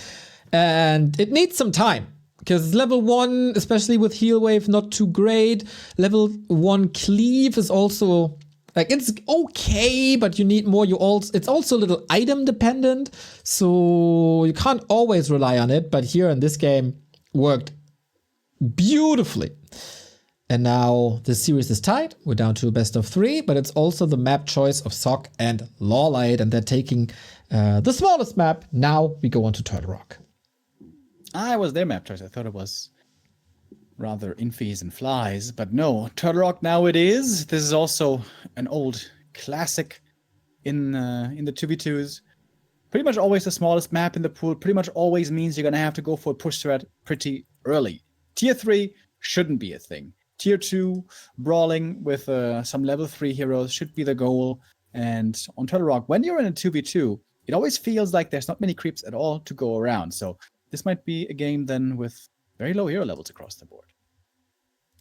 And it needs some time. Because level 1, especially with Heal Wave, not too great. Level 1 Cleave is also, like, it's okay, but you need more. It's also a little item dependent, so you can't always rely on it. But here in this game, worked beautifully. And now the series is tied. We're down to a best of 3, but it's also the map choice of Sok and LawLiet, and they're taking the smallest map. Now we go on to Turtle Rock.
It was their map choice. I thought it was rather Infis and Flies, but no, Turtle Rock now it is. This is also an old classic in the 2v2s. Pretty much always the smallest map in the pool. Pretty much always means you're gonna have to go for a push threat pretty early. Tier 3 shouldn't be a thing. Tier 2 brawling with some level 3 heroes should be the goal. And on Turtle Rock, when you're in a 2v2, it always feels like there's not many creeps at all to go around. So this might be a game then with very low hero levels across the board.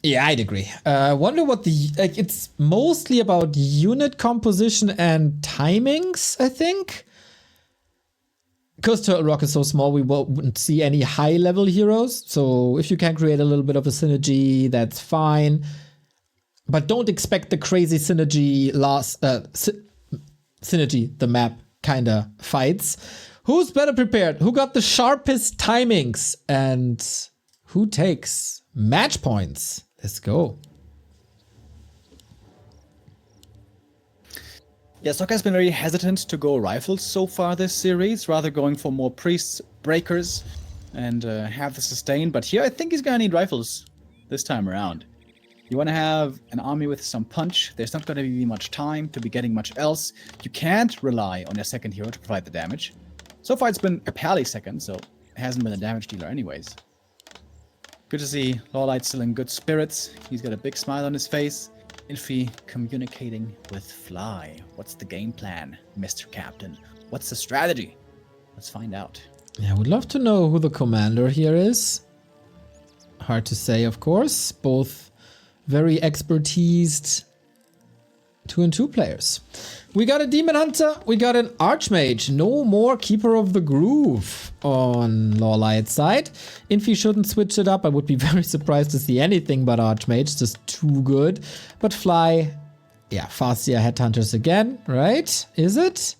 Yeah, I'd agree. Wonder what it's mostly about unit composition and timings, I think. Because Turtle Rock is so small, we wouldn't see any high-level heroes. So if you can create a little bit of a synergy, that's fine. But don't expect the crazy synergy synergy the map kind of fights. Who's better prepared? Who got the sharpest timings? And who takes match points? Let's go.
Yeah, Sok has been very hesitant to go rifles so far this series, rather going for more priests, breakers, and have the sustain. But here I think he's gonna need rifles this time around. You want to have an army with some punch. There's not going to be much time to be getting much else. You can't rely on your second hero to provide the damage. So far it's been a pally second, so it hasn't been a damage dealer anyways. Good to see LawLiet still in good spirits. He's got a big smile on his face. Infi communicating with Fly. What's the game plan, Mr. Captain? What's the strategy? Let's find out.
Yeah, I would love to know who the commander here is. Hard to say, of course. Both very expertised 2-2 players. We got a Demon Hunter, we got an Archmage. No more Keeper of the Groove on LawLiet's side. Infi shouldn't switch it up. I would be very surprised to see anything but Archmage, just too good. But Fly, yeah, Farseer Headhunters again, right? Is it?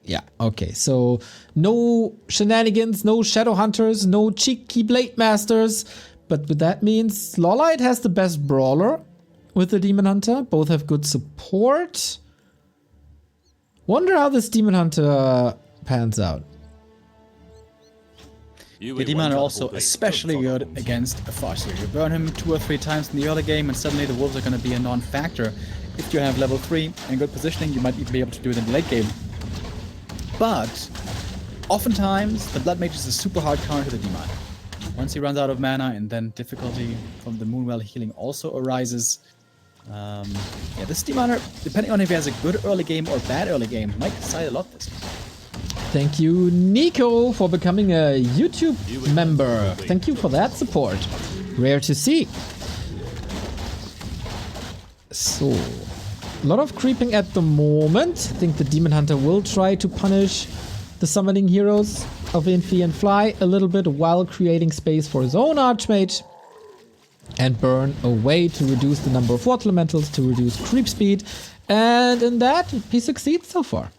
Yeah, okay, so no shenanigans, no Shadow Hunters, no cheeky Blade Masters. But that means LawLiet has the best brawler with the Demon Hunter. Both have good support. Wonder how this Demon Hunter pans out.
The Demon Hunter also especially good against a Farseer. You burn him 2 or 3 times in the early game and suddenly the wolves are going to be a non-factor. If you have level 3 and good positioning, you might even be able to do it in the late game. But oftentimes the Blood Mage is a super hard counter to the Demon. Once he runs out of mana, and then difficulty from the Moonwell healing also arises. Yeah, this Demon Hunter, depending on if he has a good early game or bad early game, might decide a lot this game.
Thank you, Nico, for becoming a YouTube member. Thank you for that support. Rare to see. So, a lot of creeping at the moment. I think the Demon Hunter will try to punish the summoning heroes of Infi and Fly a little bit while creating space for his own Archmage. And burn away to reduce the number of water elementals, to reduce creep speed. And in that, he succeeds so far.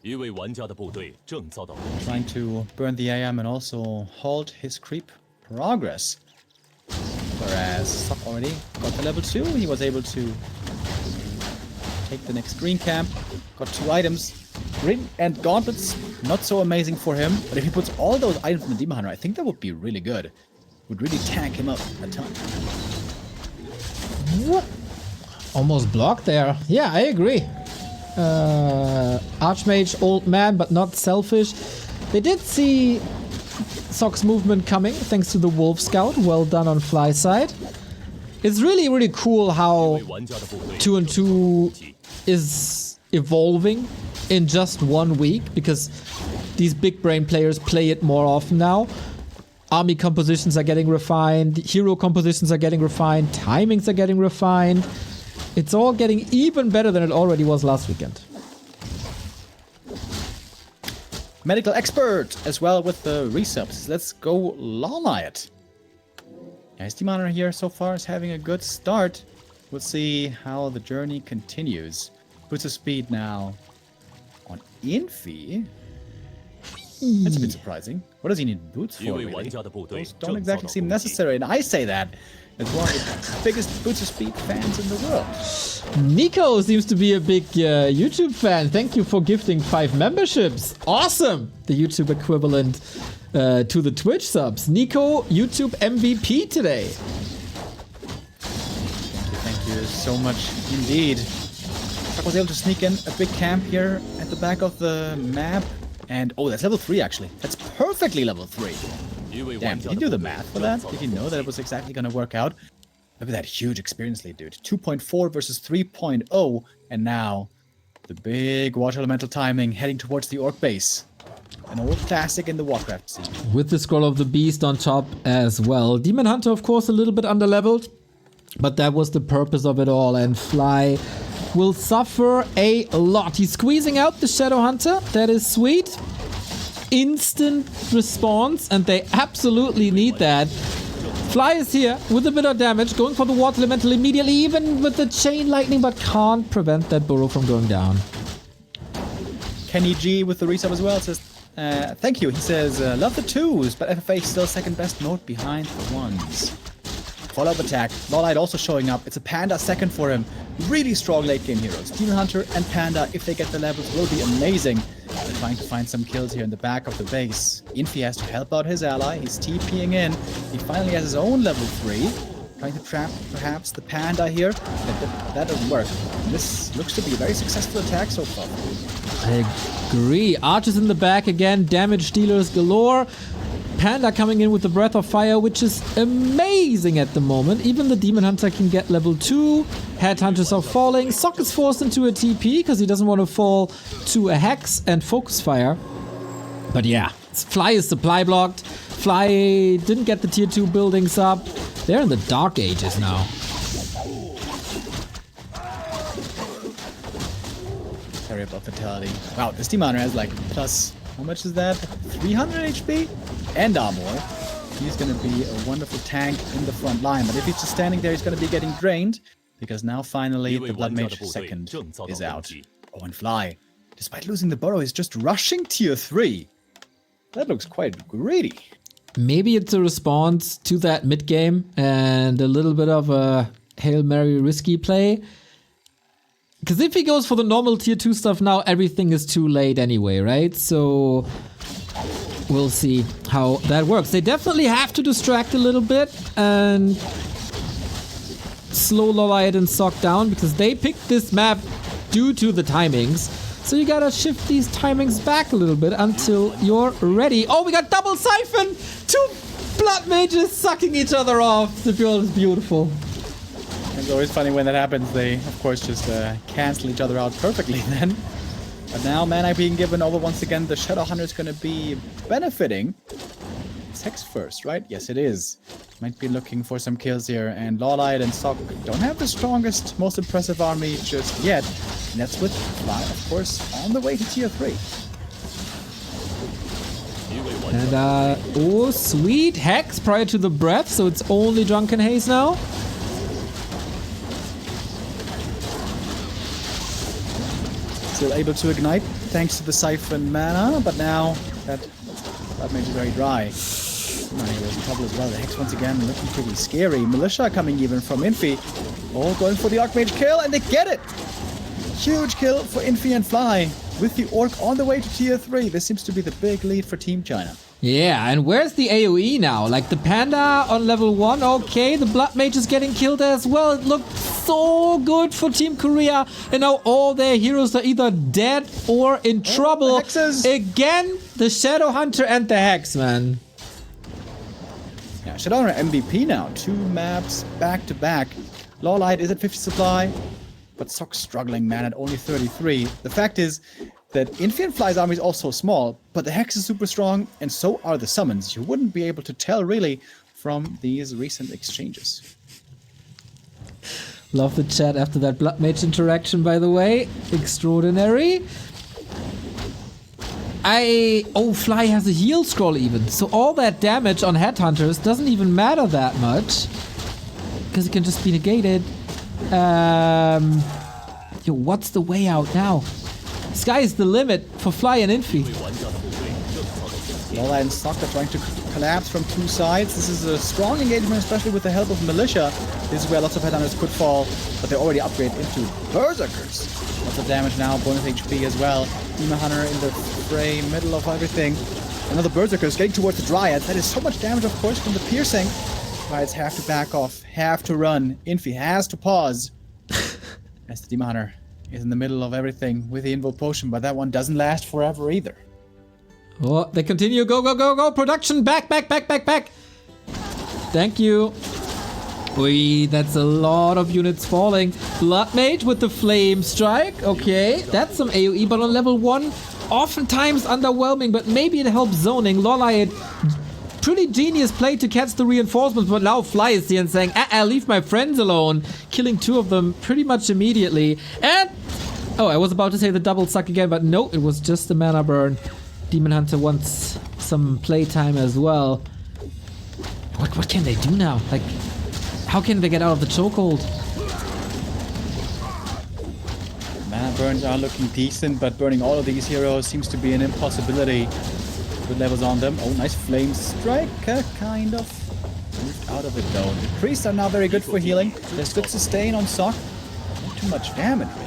Trying to burn the AM and also halt his creep progress. Whereas Sok already got to level 2, he was able to take the next green camp, got 2 items. Ring and gauntlets, not so amazing for him, but if he puts all those items in the Demon Hunter, I think that would be really good. Would really tank him up a ton.
What? Almost blocked there. Yeah, I agree. Archmage, old man, but not selfish. They did see Sok's movement coming, thanks to the Wolf Scout. Well done on Fly side. It's really, really cool how 2-2 is evolving in just 1 week, because these big brain players play it more often now. Army compositions are getting refined, hero compositions are getting refined, timings are getting refined. It's all getting even better than it already was last weekend.
Medical expert as well with the resubs. Let's go LawLiet. His Demon Hunter here so far is having a good start. We'll see how the journey continues. Puts a speed now on Infi. That's a bit surprising. What does he need boots for, really? Those don't exactly seem necessary, and I say that as one of the biggest boots of speed fans in the world.
Nico seems to be a big YouTube fan. Thank you for gifting 5 memberships. Awesome! The YouTube equivalent to the Twitch subs. Nico, YouTube MVP today.
Thank you so much indeed. I was able to sneak in a big camp here at the back of the map. And, oh, that's level 3 actually. That's perfectly level 3. Damn, did you do the math for that? Did you know that it was exactly going to work out? Look at that huge experience lead, dude. 2.4 versus 3.0. And now, the big water elemental timing heading towards the orc base. An old classic in the Warcraft scene.
With the Scroll of the Beast on top as well. Demon Hunter, of course, a little bit underleveled. But that was the purpose of it all. And Fly will suffer a lot. He's squeezing out the Shadow Hunter. That is sweet. Instant response, and they absolutely need that. Fly is here with a bit of damage, going for the water elemental immediately, even with the chain lightning, but can't prevent that burrow from going down.
Kenny G with the resub as well says, thank you. He says, love the 2s, but FFA still second best note behind the 1s. Follow-up attack. LawLiet also showing up. It's a Panda second for him. Really strong late game heroes. Demon Hunter and Panda, if they get the levels, will be amazing. They're trying to find some kills here in the back of the base. Infi has to help out his ally. He's TPing in. He finally has his own level 3. Trying to trap, perhaps, the Panda here. That doesn't work. This looks to be a very successful attack so far.
I agree. Archers in the back again. Damage dealers galore. Panda coming in with the Breath of Fire, which is amazing at the moment. Even the Demon Hunter can get level 2. Headhunters are falling. Sok is forced into a TP because he doesn't want to fall to a Hex and Focus Fire. But yeah, Fly is supply blocked. Fly didn't get the tier 2 buildings up. They're in the Dark Ages now.
Terrible fatality. Wow, this Demon Hunter has like plus, how much is that? 300 HP and armor. He's going to be a wonderful tank in the front line. But if he's just standing there, he's going to be getting drained. Because now finally the Blood Mage second is out. Oh, and Fly, despite losing the burrow, is just rushing tier 3. That looks quite greedy.
Maybe it's a response to that mid game and a little bit of a Hail Mary risky play. Because if he goes for the normal tier 2 stuff now, everything is too late anyway, right? So we'll see how that works. They definitely have to distract a little bit and slow LawLiet and Sok down because they picked this map due to the timings. So you gotta shift these timings back a little bit until you're ready. Oh, we got double siphon! 2 blood mages sucking each other off. The build is beautiful.
It's always funny when that happens. They, of course, just cancel each other out perfectly then. But now mana being given over once again, the Shadow Hunter is going to be benefiting. It's Hex first, right? Yes, it is. Might be looking for some kills here. And LawLiet and Sok don't have the strongest, most impressive army just yet. And that's with Fly, of course, on the way to tier 3.
And oh, sweet Hex prior to the breath, so it's only Drunken Haze now.
Still able to ignite thanks to the Siphon mana, but now that mage is very dry. He was in trouble as well. The Hex once again looking pretty scary. Militia coming even from Infi. All going for the Archmage kill, and they get it! Huge kill for Infi and Fly. With the Orc on the way to tier 3. This seems to be the big lead for Team China.
Yeah, and where's the AoE now? Like the Panda on level 1, okay, the Blood Mage is getting killed as well. It looked so good for Team Korea, and now all their heroes are either dead or in trouble. Again, the Shadow Hunter and the Hex, man.
Yeah, Shadow Hunter MVP now. 2 maps back to back. LawLiet is at 50 supply, but Sok's struggling, man, at only 33. The fact is that Infi and Fly's army is also small, but the Hex is super strong, and so are the summons. You wouldn't be able to tell, really, from these recent exchanges.
Love the chat after that Blood Mage interaction, by the way. Extraordinary. Oh, Fly has a heal scroll even, so all that damage on Headhunters doesn't even matter that much, because it can just be negated. Yo, what's the way out now? Sky's the limit for Fly and Infi.
LawLiet and Sok are trying to collapse from 2 sides. This is a strong engagement, especially with the help of Militia. This is where lots of Headhunters could fall, but they already upgrade into Berserkers. Lots of damage now, bonus HP as well. Demon Hunter in the fray, middle of everything. Another Berserkers getting towards the Dryads. That is so much damage, of course, from the piercing. Dryads have to back off, have to run. Infi has to pause. As the Demon Hunter is in the middle of everything with the Invo Potion, but that one doesn't last forever either.
Oh, they continue. Go, go, go, go. Production. Back, back, back, back, back. Thank you. Oi, that's a lot of units falling. Blood Mage with the Flame Strike. Okay, that's some AoE, but on level 1, oftentimes underwhelming, but maybe it helps zoning. LawLiet, pretty genius play to catch the reinforcements, but now Fly is here and saying, leave my friends alone. Killing 2 of them pretty much immediately. And, oh, I was about to say the double suck again, but no, it was just a mana burn. Demon Hunter wants some playtime as well. What can they do now? Like, how can they get out of the chokehold?
Mana burns are looking decent, but burning all of these heroes seems to be an impossibility with levels on them. Oh, nice Flame Strike, kind of. Moved out of it though. The priests are now very good for healing. There's good sustain on Sok. Not too much damage, really.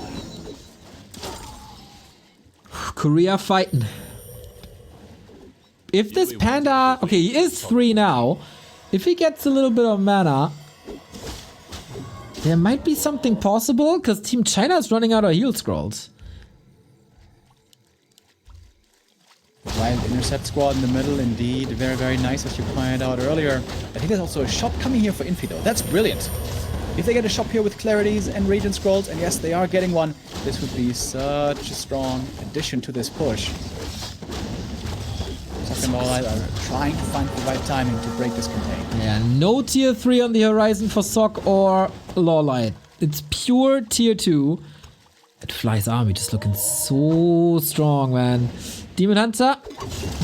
Korea fighting. If this Panda... Okay, he is 3 now. If he gets a little bit of mana, there might be something possible, because Team China is running out of heal scrolls.
Wild intercept squad in the middle, indeed. Very, very nice, as you pointed out earlier. I think there's also a shop coming here for Infi, though. That's brilliant. If they get a shop here with clarities and region scrolls, and yes, they are getting one, this would be such a strong addition to this push. Sok and LawLiet are trying to find the right timing to break this contain.
Yeah, no tier 3 on the horizon for Sok or LawLiet. It's pure tier 2. That Fly's army just looking so strong, man. Demon Hunter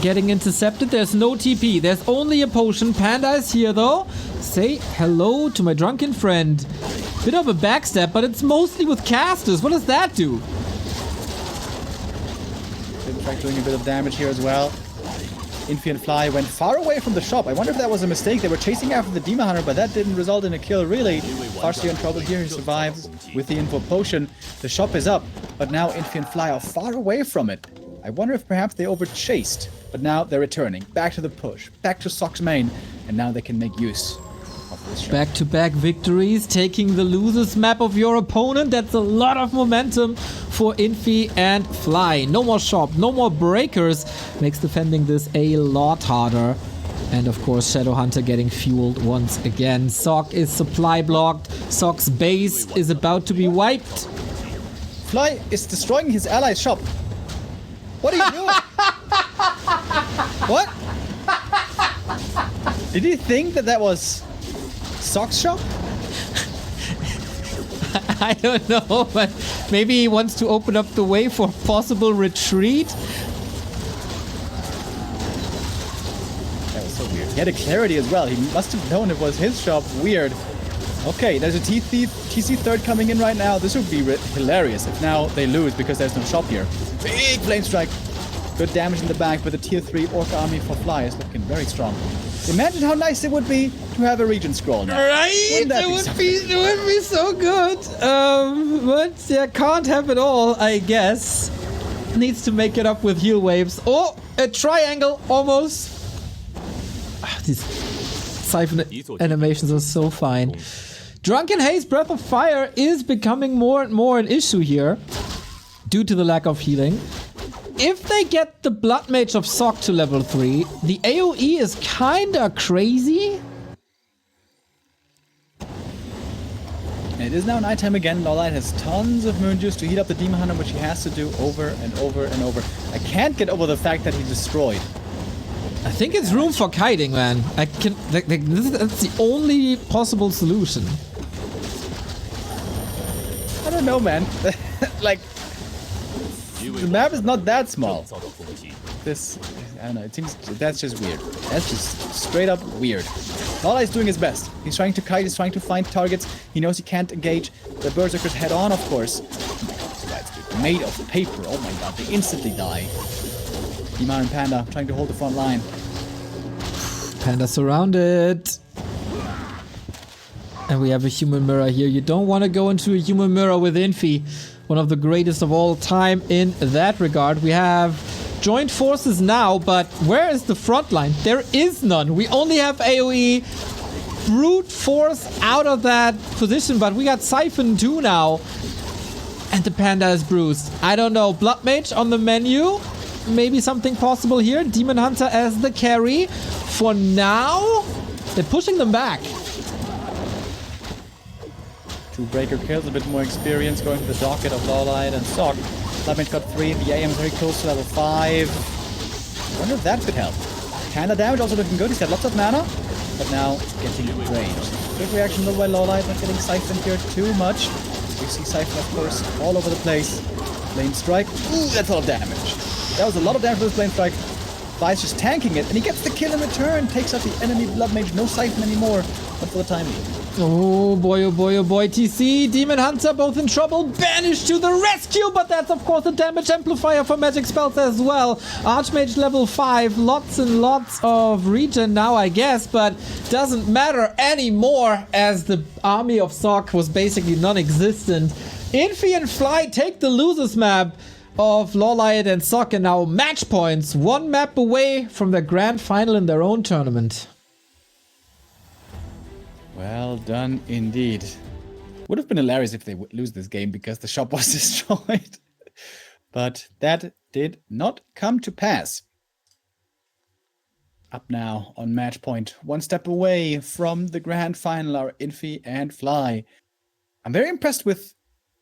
getting intercepted. There's no TP. There's only a potion. Panda is here, though. Say hello to my drunken friend. Bit of a backstab, but it's mostly with casters. What does that do?
Track doing a bit of damage here as well. Infi Fly went far away from the shop. I wonder if that was a mistake. They were chasing after the Demon Hunter, but that didn't result in a kill, really. Farsia in trouble here. He survives with the info potion. The shop is up, but now Infi Fly are far away from it. I wonder if perhaps they overchased, but now they're returning. Back to the push, back to Sok's main, and now they can make use of this shop.
Back-to-back victories, taking the losers map of your opponent. That's a lot of momentum for Infi and Fly. No more shop, no more breakers. Makes defending this a lot harder. And of course, Shadow Hunter getting fueled once again. Sok is supply blocked. Sok's base is about to be wiped.
Fly is destroying his allies' shop. What are you doing? What? Did you think that that was Sok's shop?
I don't know, but maybe he wants to open up the way for possible retreat.
That was so weird. He had a clarity as well. He must have known it was his shop. Weird. Okay, there's a TC third coming in right now. This would be hilarious if now they lose because there's no shop here. Big flame strike. Good damage in the back, but the tier 3 orc army for Fly is looking very strong. Imagine how nice it would be to have a region scroll now.
Right? It would be so good. But yeah, can't have it all, I guess. Needs to make it up with heal waves. Oh, a triangle almost. These siphon animations are so fine. Drunken Haze Breath of Fire is becoming more and more an issue here due to the lack of healing. If they get the Blood Mage of Sok to level 3, the AoE is kinda crazy.
It is now nighttime again. LawLiet has tons of moon juice to heat up the Demon Hunter, which he has to do over and over and over. I can't get over the fact that he destroyed.
I think it's room for kiting, man. That's the only possible solution.
I don't know, man. Like, the map is not that small. This, I don't know, it seems, that's just weird. That's just straight up weird. LawLiet is doing his best. He's trying to kite, he's trying to find targets. He knows he can't engage the Berserkers head on, of course. Oh my god, these guys, dude. Made of paper. Oh my god, they instantly die. Demon and Panda trying to hold the front line.
Panda surrounded. And we have a human mirror here. You don't want to go into a human mirror with Infi. One of the greatest of all time in that regard. We have joined forces now, but where is the front line? There is none. We only have AoE. Brute force out of that position, but we got Siphon too now. And the Panda is bruised. I don't know. Blood Mage on the menu. Maybe something possible here. Demon Hunter as the carry. For now, they're pushing them back.
2 breaker kills, a bit more experience going to the docket of LawLiet and Sok. Blood Mage got 3, the AM very close to level 5. I wonder if that could help. Panda damage also looking good, he's got lots of mana, but now getting range. Good reaction though by LawLiet, not getting Siphon here too much. We see Siphon, of course, all over the place. Flame Strike, ooh, that's a lot of damage. That was a lot of damage for this Flame Strike. Fly's just tanking it, and he gets the kill in return. Takes out the enemy Blood Mage, no Siphon anymore, but for the time being.
Oh boy, oh boy, oh boy. TC, Demon Hunter, both in trouble. Banished to the rescue, but that's of course a damage amplifier for magic spells as well. Archmage level 5, lots and lots of regen now, I guess, but doesn't matter anymore as the army of Sok was basically non-existent. Infi and Fly take the losers map. of LawLiet and Sok, and now match points. One map away from the grand final in their own tournament.
Well done indeed. Would have been hilarious if they would lose this game because the shop was destroyed. But that did not come to pass. Up now on match point. One step away from the grand final are Infi and Fly. I'm very impressed with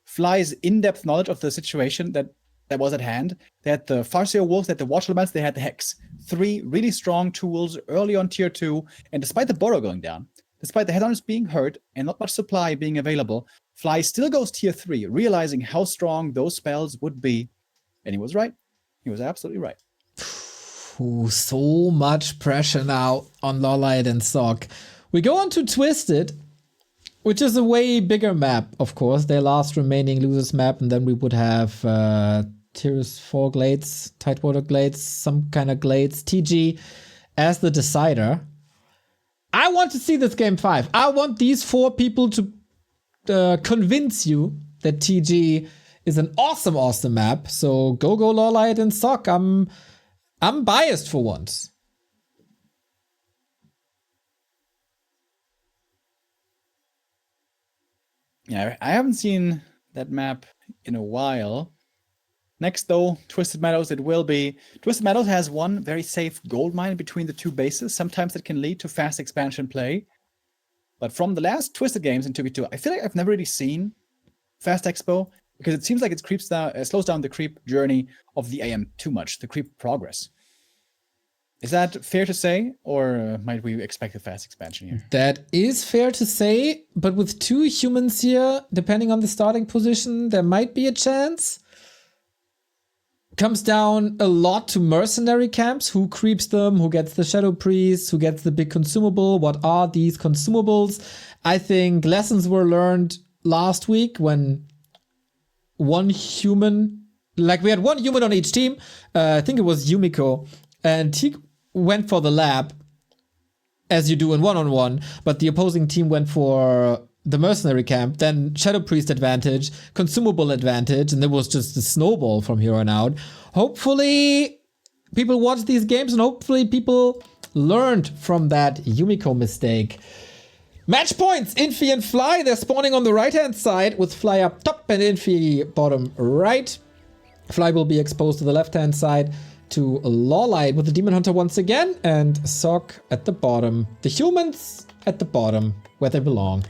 Fly's in-depth knowledge of the situation that was at hand. They had the Farseer Wolves, they had the Watch Elements, they had the Hex. 3 really strong tools early on tier 2. And despite the Burrow going down, despite the headhunters being hurt and not much supply being available, Fly still goes tier 3, realizing how strong those spells would be. And he was right. He was absolutely right.
Ooh, so much pressure now on LawLiet and Sok. We go on to Twisted, which is a way bigger map, of course. Their last remaining losers map, and then we would have Tiers 4 Glades, Tidewater Glades, some kind of Glades, TG as the decider. I want to see this game 5. I want these 4 people to convince you that TG is an awesome map. So go LawLiet and Sok. I'm biased for once.
Yeah, I haven't seen that map in a while. Next, though, Twisted Meadows it will be. Twisted Meadows has one very safe gold mine between the 2 bases. Sometimes it can lead to fast expansion play. But from the last Twisted games in 2v2, I feel like I've never really seen fast expo, because it seems like it slows down the creep journey of the AM too much, the creep progress. Is that fair to say, or might we expect a fast expansion here?
That is fair to say, but with 2 humans here, depending on the starting position, there might be a chance. Comes down a lot to mercenary camps. Who creeps them? Who gets the Shadow Priest? Who gets the big consumable? What are these consumables? I think lessons were learned last week when one human, like we had one human on each team. I think it was Yumiko, and he went for the lab, as you do in one-on-one, but the opposing team went for the mercenary camp, then Shadow Priest advantage, consumable advantage, and there was just a snowball from here on out. Hopefully people watched these games and hopefully people learned from that Yumiko mistake. Match points, Infi and Fly, they're spawning on the right-hand side with Fly up top and Infi bottom right. Fly will be exposed to the left-hand side to LawLiet with the Demon Hunter once again, and Sok at the bottom. The humans at the bottom, where they belong.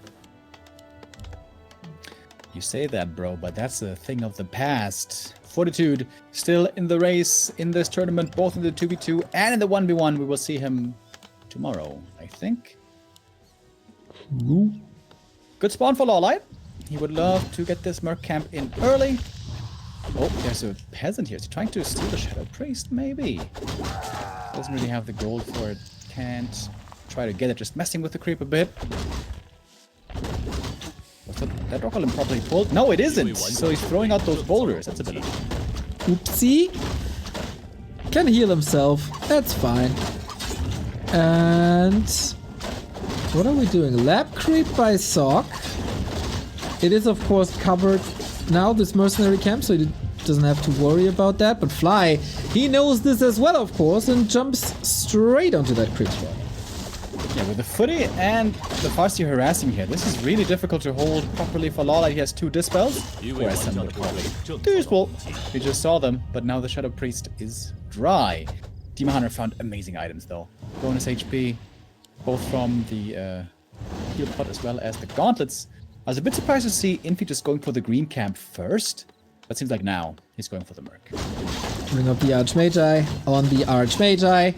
You say that, bro, but that's a thing of the past. Fortitude still in the race in this tournament, both in the 2v2 and in the 1v1. We will see him tomorrow, I think.
Ooh.
Good spawn for LawLiet. He would love to get this Merc camp in early. Oh, there's a peasant here. Is he trying to steal the Shadow Priest? Maybe. Doesn't really have the gold for it. Can't try to get it. Just messing with the creep a bit. Was that rock golem properly pulled? No, it isn't. So he's throwing out those boulders. That's a bit.
Oopsie. Can heal himself. That's fine. And what are we doing? Lab creep by Sok. It is, of course, covered now, this mercenary camp, so he doesn't have to worry about that. But Fly, he knows this as well, of course, and jumps straight onto that creep spot.
Yeah, with the footy and the Farseer harassing here, this is really difficult to hold properly for LawLiet. He has 2 dispels, whereas some would probably Dispel. We just saw them, but now the Shadow Priest is dry. Demon Hunter found amazing items, though. Bonus HP, both from the heal pot as well as the gauntlets. I was a bit surprised to see Infi just going for the green camp first, but seems like now he's going for the Merc.
Bring up the Archmagi on the Archmagi.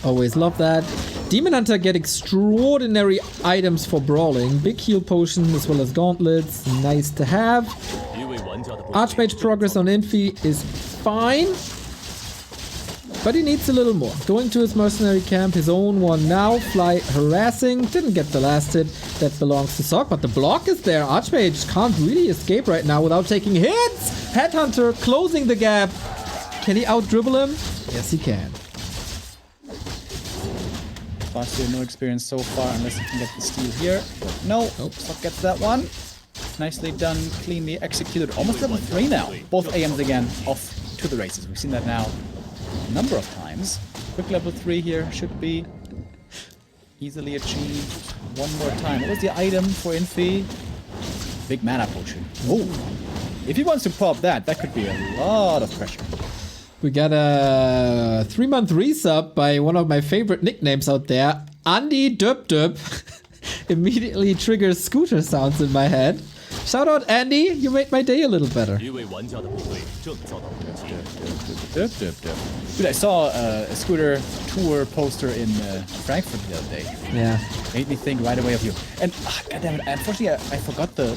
Always love that. Demon Hunter get extraordinary items for brawling. Big heal potion as well as gauntlets. Nice to have. Archmage progress on Infi is fine, but he needs a little more. Going to his mercenary camp, his own one now. Fly harassing. Didn't get the last hit. That belongs to Sok, but the block is there. Archmage can't really escape right now without taking hits. Headhunter closing the gap. Can he out-dribble him? Yes, he can.
Farseer, no experience so far unless he can get the steal here. No, Sok gets that one. Nicely done, cleanly executed. Almost level 3 now. Both AMs again off to the races. We've seen that now a number of times. Quick level 3 here should be easily achieved one more time. What was the item for Infi? Big mana potion. Oh, if he wants to pop that, that could be a lot of pressure.
We got a 3-month resub by one of my favorite nicknames out there, Andy Dub Dub. Immediately triggers scooter sounds in my head. Shout out Andy, you made my day a little better.
Dude, I saw a scooter tour poster in Frankfurt the other day.
Yeah.
Made me think right away of you. And goddamn it, unfortunately, I forgot the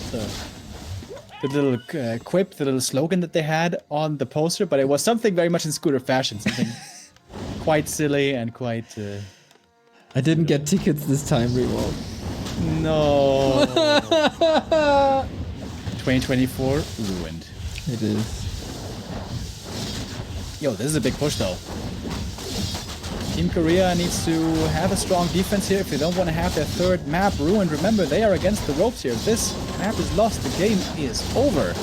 little quip, the little slogan that they had on the poster, but it was something very much in scooter fashion, something quite silly and quite.
I didn't get tickets this time, Remo.
No. 2024 ruined.
It is.
Yo, this is a big push though. Team Korea needs to have a strong defense here if they don't want to have their third map ruined. Remember, they are against the ropes here. If this map is lost, the game is over.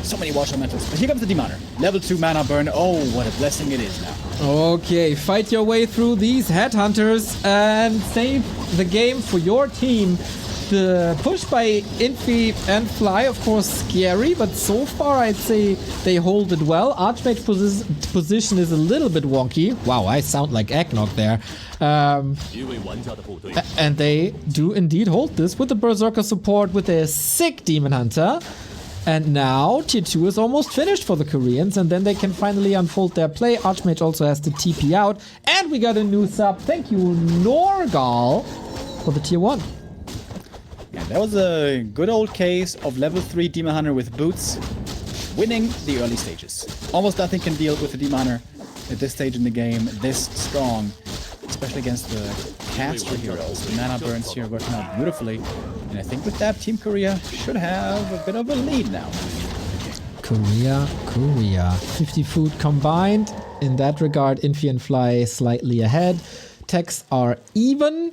So many watch elementals. But here comes the Demoner. Level 2 mana burn. Oh, what a blessing it is now.
Okay, fight your way through these headhunters and save the game for your team. The push by Infi and Fly, of course, scary, but so far I'd say they hold it well. Archmage position is a little bit wonky. Wow, I sound like Eggnog there. And they do indeed hold this with the Berserker support with a sick Demon Hunter. And now tier 2 is almost finished for the Koreans, and then they can finally unfold their play. Archmage also has to TP out. And we got a new sub. Thank you, Norgal, for the tier 1.
Yeah, that was a good old case of level 3 Demon Hunter with boots winning the early stages. Almost nothing can deal with the Demon Hunter at this stage in the game, this strong, especially against the caster heroes. The mana burns here working out beautifully, and I think with that, Team Korea should have a bit of a lead now.
Korea. 50 food combined. In that regard, Infi and Fly slightly ahead. Techs are even.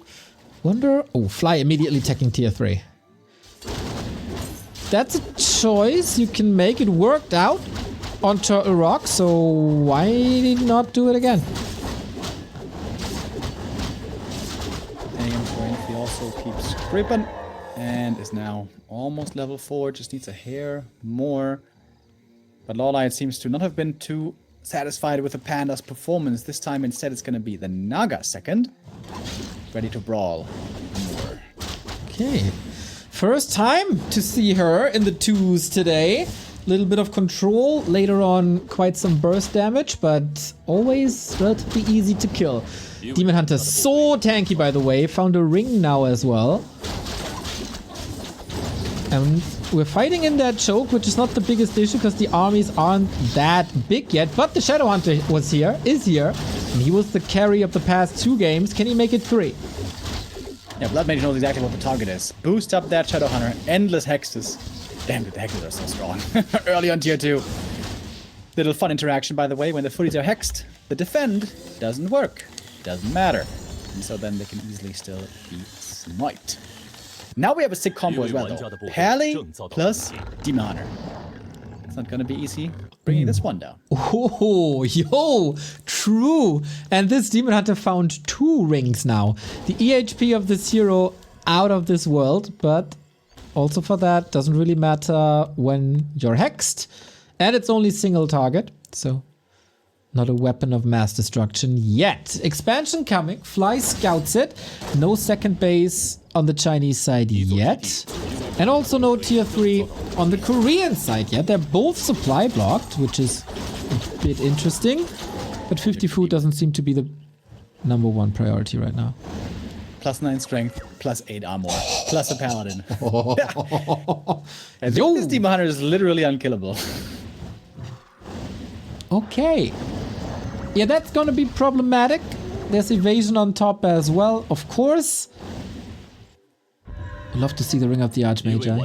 Wonder. Oh, Fly immediately teching tier 3. That's a choice you can make. It worked out on Turtle Rock, so why not do it again?
He also keeps creeping and is now almost level 4. Just needs a hair more. But LawLiet seems to not have been too satisfied with the Panda's performance. This time instead it's going to be the Naga second. Ready to brawl more.
Okay. First time to see her in the 2s today. Little bit of control. Later on, quite some burst damage, but always relatively easy to kill. Demon Hunter so tanky, by the way. Found a ring now as well. And we're fighting in that choke, which is not the biggest issue because the armies aren't that big yet. But the Shadow Hunter is here. And he was the carry of the past 2 games. Can he make it 3?
Yeah, Blood Mage knows exactly what the target is. Boost up that Shadow Hunter. Endless hexes. Damn it, the hexes are so strong. Early on tier 2. Little fun interaction, by the way. When the footies are hexed, the defend doesn't work. Doesn't matter. And so then they can easily still be sniped. Now we have a sick combo as well, though. Pally plus Demon Hunter. It's not gonna be easy bringing this one down.
Oh, yo, true. And this Demon Hunter found 2 rings now. The EHP of this hero out of this world, but also for that, doesn't really matter when you're hexed. And it's only single target, so not a weapon of mass destruction yet. Expansion coming. Fly scouts it. No second base on the Chinese side yet. And also no tier 3 on the Korean side yet. They're both supply blocked, which is a bit interesting. But 50 food doesn't seem to be the #1 priority right now.
Plus 9 strength, plus 8 armor, plus a paladin. I think this Demon Hunter is literally unkillable.
Okay. Yeah, that's gonna be problematic. There's evasion on top as well, of course. I'd love to see the Ring of the Archmage, but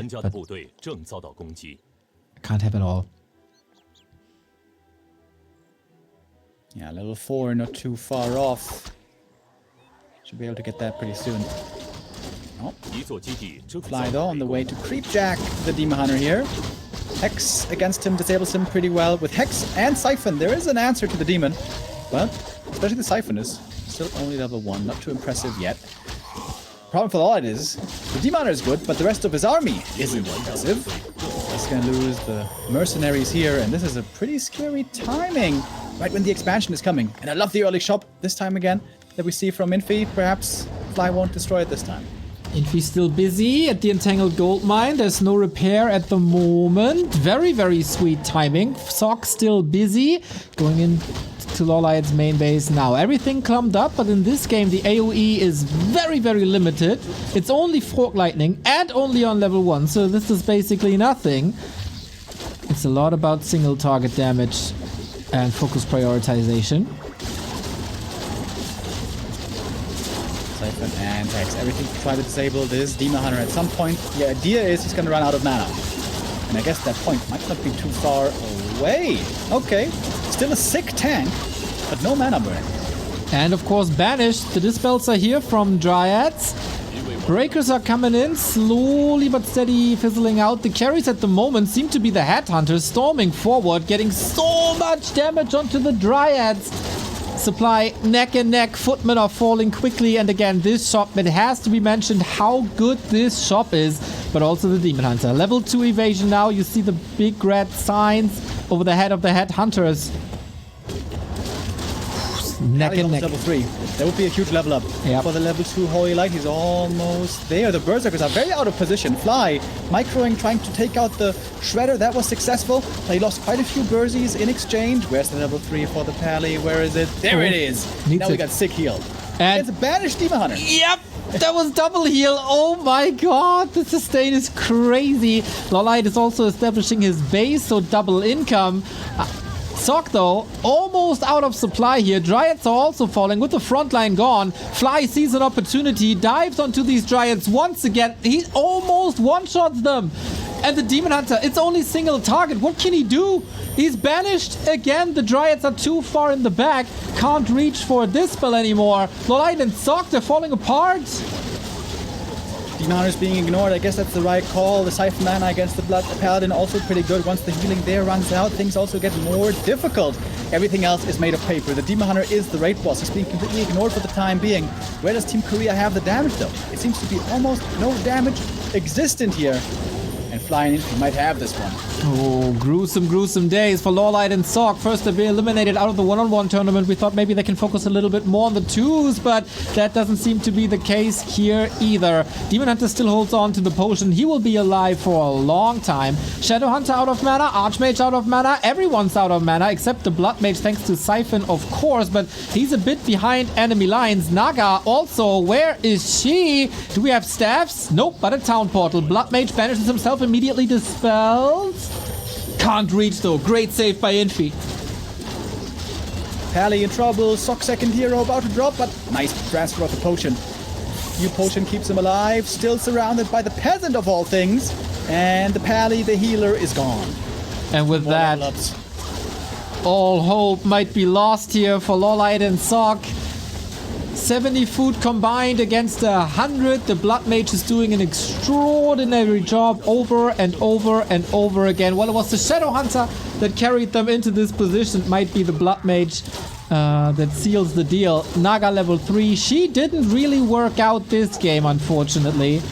I can't have it all.
Yeah, level 4, not too far off. Should be able to get that pretty soon. Oh. Fly though on the way to creepjack the Demon Hunter here. Hex against him disables him pretty well. With Hex and Siphon, there is an answer to the Demon. But especially the Siphon is still only level 1. Not too impressive yet. Problem for LawLiet is, the Demon Hunter is good, but the rest of his army isn't impressive. He's gonna lose the mercenaries here, and this is a pretty scary timing, right when the expansion is coming. And I love the early shop this time again that we see from Infi. Perhaps Fly won't destroy it this time.
Infi still busy at the Entangled Gold Mine. There's no repair at the moment. Very, very sweet timing. Sok still busy. Going in to LawLiet's main base now. Everything clumped up, but in this game the AoE is very, very limited. It's only Fork Lightning and only on level 1, so this is basically nothing. It's a lot about single target damage and focus prioritization.
Siphon and Hex. Everything to try to disable this Demon Hunter at some point. The idea is he's gonna run out of mana. And I guess that point might not be too far away. Okay, still a sick tank, but no mana burn.
And of course banished. The dispels are here from Dryads. Breakers are coming in, slowly but steady fizzling out. The carries at the moment seem to be the Headhunters storming forward, getting so much damage onto the Dryads. Supply neck and neck. Footmen are falling quickly, and again this shop, it has to be mentioned how good this shop is, but also the Demon Hunter. Level 2 evasion now. You see the big red signs over the head of the Headhunters. Neck and neck.
Level 3. That would be a huge level up for the level 2 Holy Light. He's almost there. The Berserkers are very out of position. Fly microing, trying to take out the Shredder. That was successful. They lost quite a few Bersies in exchange. Where's the level 3 for the Pally? Where is it? There it is. Now we got sick heal. And it's a banished Demon Hunter.
Yep. That was double heal. Oh my god, the sustain is crazy. LawLiet is also establishing his base, so double income. Sok, though, almost out of supply here. Dryads are also falling with the front line gone. Fly sees an opportunity, dives onto these Dryads once again. He almost one-shots them. And the Demon Hunter, it's only single target. What can he do? He's banished again. The Dryads are too far in the back. Can't reach for a dispel anymore. LawLiet and Sok, they're falling apart.
Demon Hunter is being ignored. I guess that's the right call. The Siphon mana against the Blood Paladin also pretty good. Once the healing there runs out, things also get more difficult. Everything else is made of paper. The Demon Hunter is the raid boss. He's being completely ignored for the time being. Where does Team Korea have the damage though? It seems to be almost no damage existent here. And Fly and Infi might have this one.
Oh, gruesome days for LawLiet and Sok. First to be eliminated out of the one-on-one tournament. We thought maybe they can focus a little bit more on the twos, but that doesn't seem to be the case here either. Demon Hunter still holds on to the potion. He will be alive for a long time. Shadow Hunter out of mana, Archmage out of mana, everyone's out of mana except the Blood Mage thanks to Siphon, of course, but he's a bit behind enemy lines. Naga also, where is she? Do we have staffs? Nope, but a town portal. Blood Mage banishes himself, immediately dispelled. Can't reach though. Great save by Infi.
Pally in trouble. Sok second hero about to drop, but nice transfer of the potion. New potion keeps him alive. Still surrounded by the peasant of all things. And the Pally, the healer, is gone.
And with that, all hope might be lost here for LawLiet and Sok. 70 food combined against 100. The Blood Mage is doing an extraordinary job over and over and over again. Well, it was the Shadow Hunter that carried them into this position. It might be the Blood Mage that seals the deal. Naga level 3. She didn't really work out this game, unfortunately.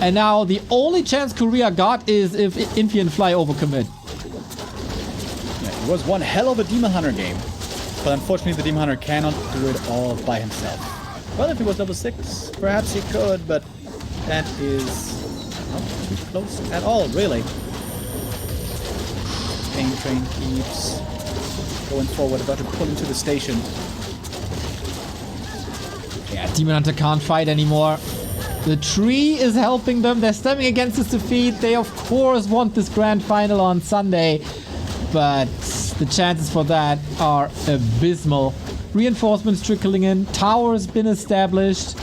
And now the only chance Korea got is if Infi and Fly overcommit.
Yeah, it was one hell of a Demon Hunter game. But unfortunately, the Demon Hunter cannot do it all by himself. Well, if he was level 6, perhaps he could, but that is not too close at all, really. Pain Train keeps going forward, about to pull into the station.
Yeah, Demon Hunter can't fight anymore. The tree is helping them. They're stemming against this defeat. They, of course, want this grand final on Sunday. But the chances for that are abysmal. Reinforcements trickling in. Tower's been established.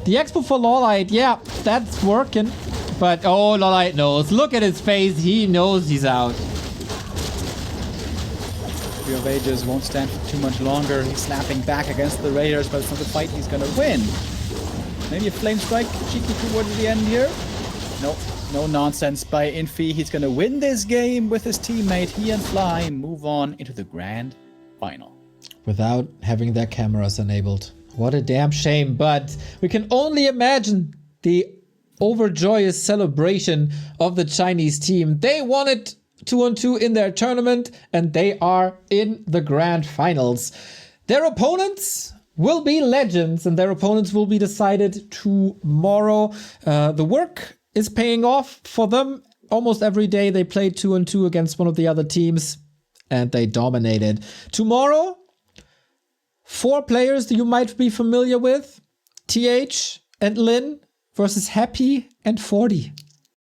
The expo for LawLiet, yeah, that's working. But, oh, LawLiet knows. Look at his face. He knows he's out.
Three of Ages won't stand for too much longer. He's snapping back against the Raiders, but it's not the fight he's gonna win. Maybe a Flame Strike cheeky towards the end here. Nope. No nonsense by Infi. He's going to win this game with his teammate. He and Fly move on into the grand final.
Without having their cameras enabled. What a damn shame, but we can only imagine the overjoyous celebration of the Chinese team. They won it 2-on-2 in their tournament, and they are in the grand finals. Their opponents will be legends, and their opponents will be decided tomorrow. The work is paying off for them. Almost every day they played 2-on-2 against one of the other teams, and they dominated. Tomorrow, 4 players that you might be familiar with. TH and Lin versus Happy and 40.